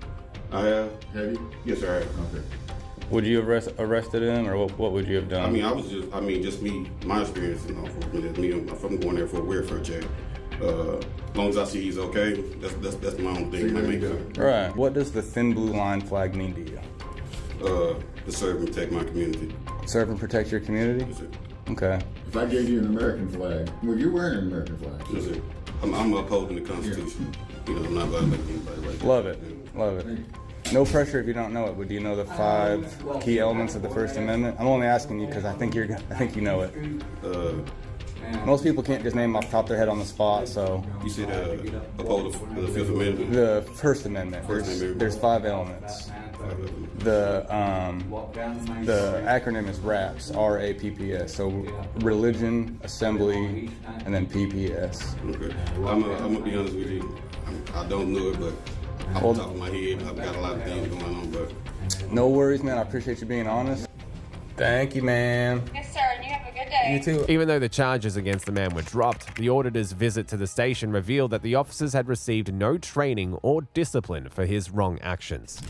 [SPEAKER 9] I have.
[SPEAKER 11] Have you?
[SPEAKER 9] Yes, sir, I have.
[SPEAKER 11] Okay.
[SPEAKER 23] Would you have arrested him, or what would you have done?
[SPEAKER 9] Just me, my experience, you know, if I'm going there for a welfare check, as long as I see he's okay, that's my own thing.
[SPEAKER 23] Right. What does the thin blue line flag mean to you?
[SPEAKER 9] To serve and protect my community.
[SPEAKER 23] Serve and protect your community?
[SPEAKER 9] Yes, sir.
[SPEAKER 23] Okay.
[SPEAKER 11] If I gave you an American flag, well, you're wearing an American flag.
[SPEAKER 9] Yes, sir. I'm upholding the Constitution. You know, I'm not violating anybody like that.
[SPEAKER 23] Love it. Love it. No pressure if you don't know it, but do you know the 5 key elements of the First Amendment? I'm only asking you because I think you know it. Most people can't just name off the top of their head on the spot, so.
[SPEAKER 9] You said uphold the Fifth Amendment?
[SPEAKER 23] The First Amendment. There's 5 elements. The acronym is RAPS, R-A-P-P-S. So religion, assembly, and then PPS.
[SPEAKER 9] Okay. I'm gonna be honest with you. I don't know it, but off the top of my head, I've got a lot of things going on. But
[SPEAKER 23] no worries, man. I appreciate you being honest. Thank you, man.
[SPEAKER 5] Yes, sir, and you have a good day.
[SPEAKER 23] You too.
[SPEAKER 3] Even though the charges against the man were dropped, the auditor's visit to the station revealed that the officers had received no training or discipline for his wrong actions.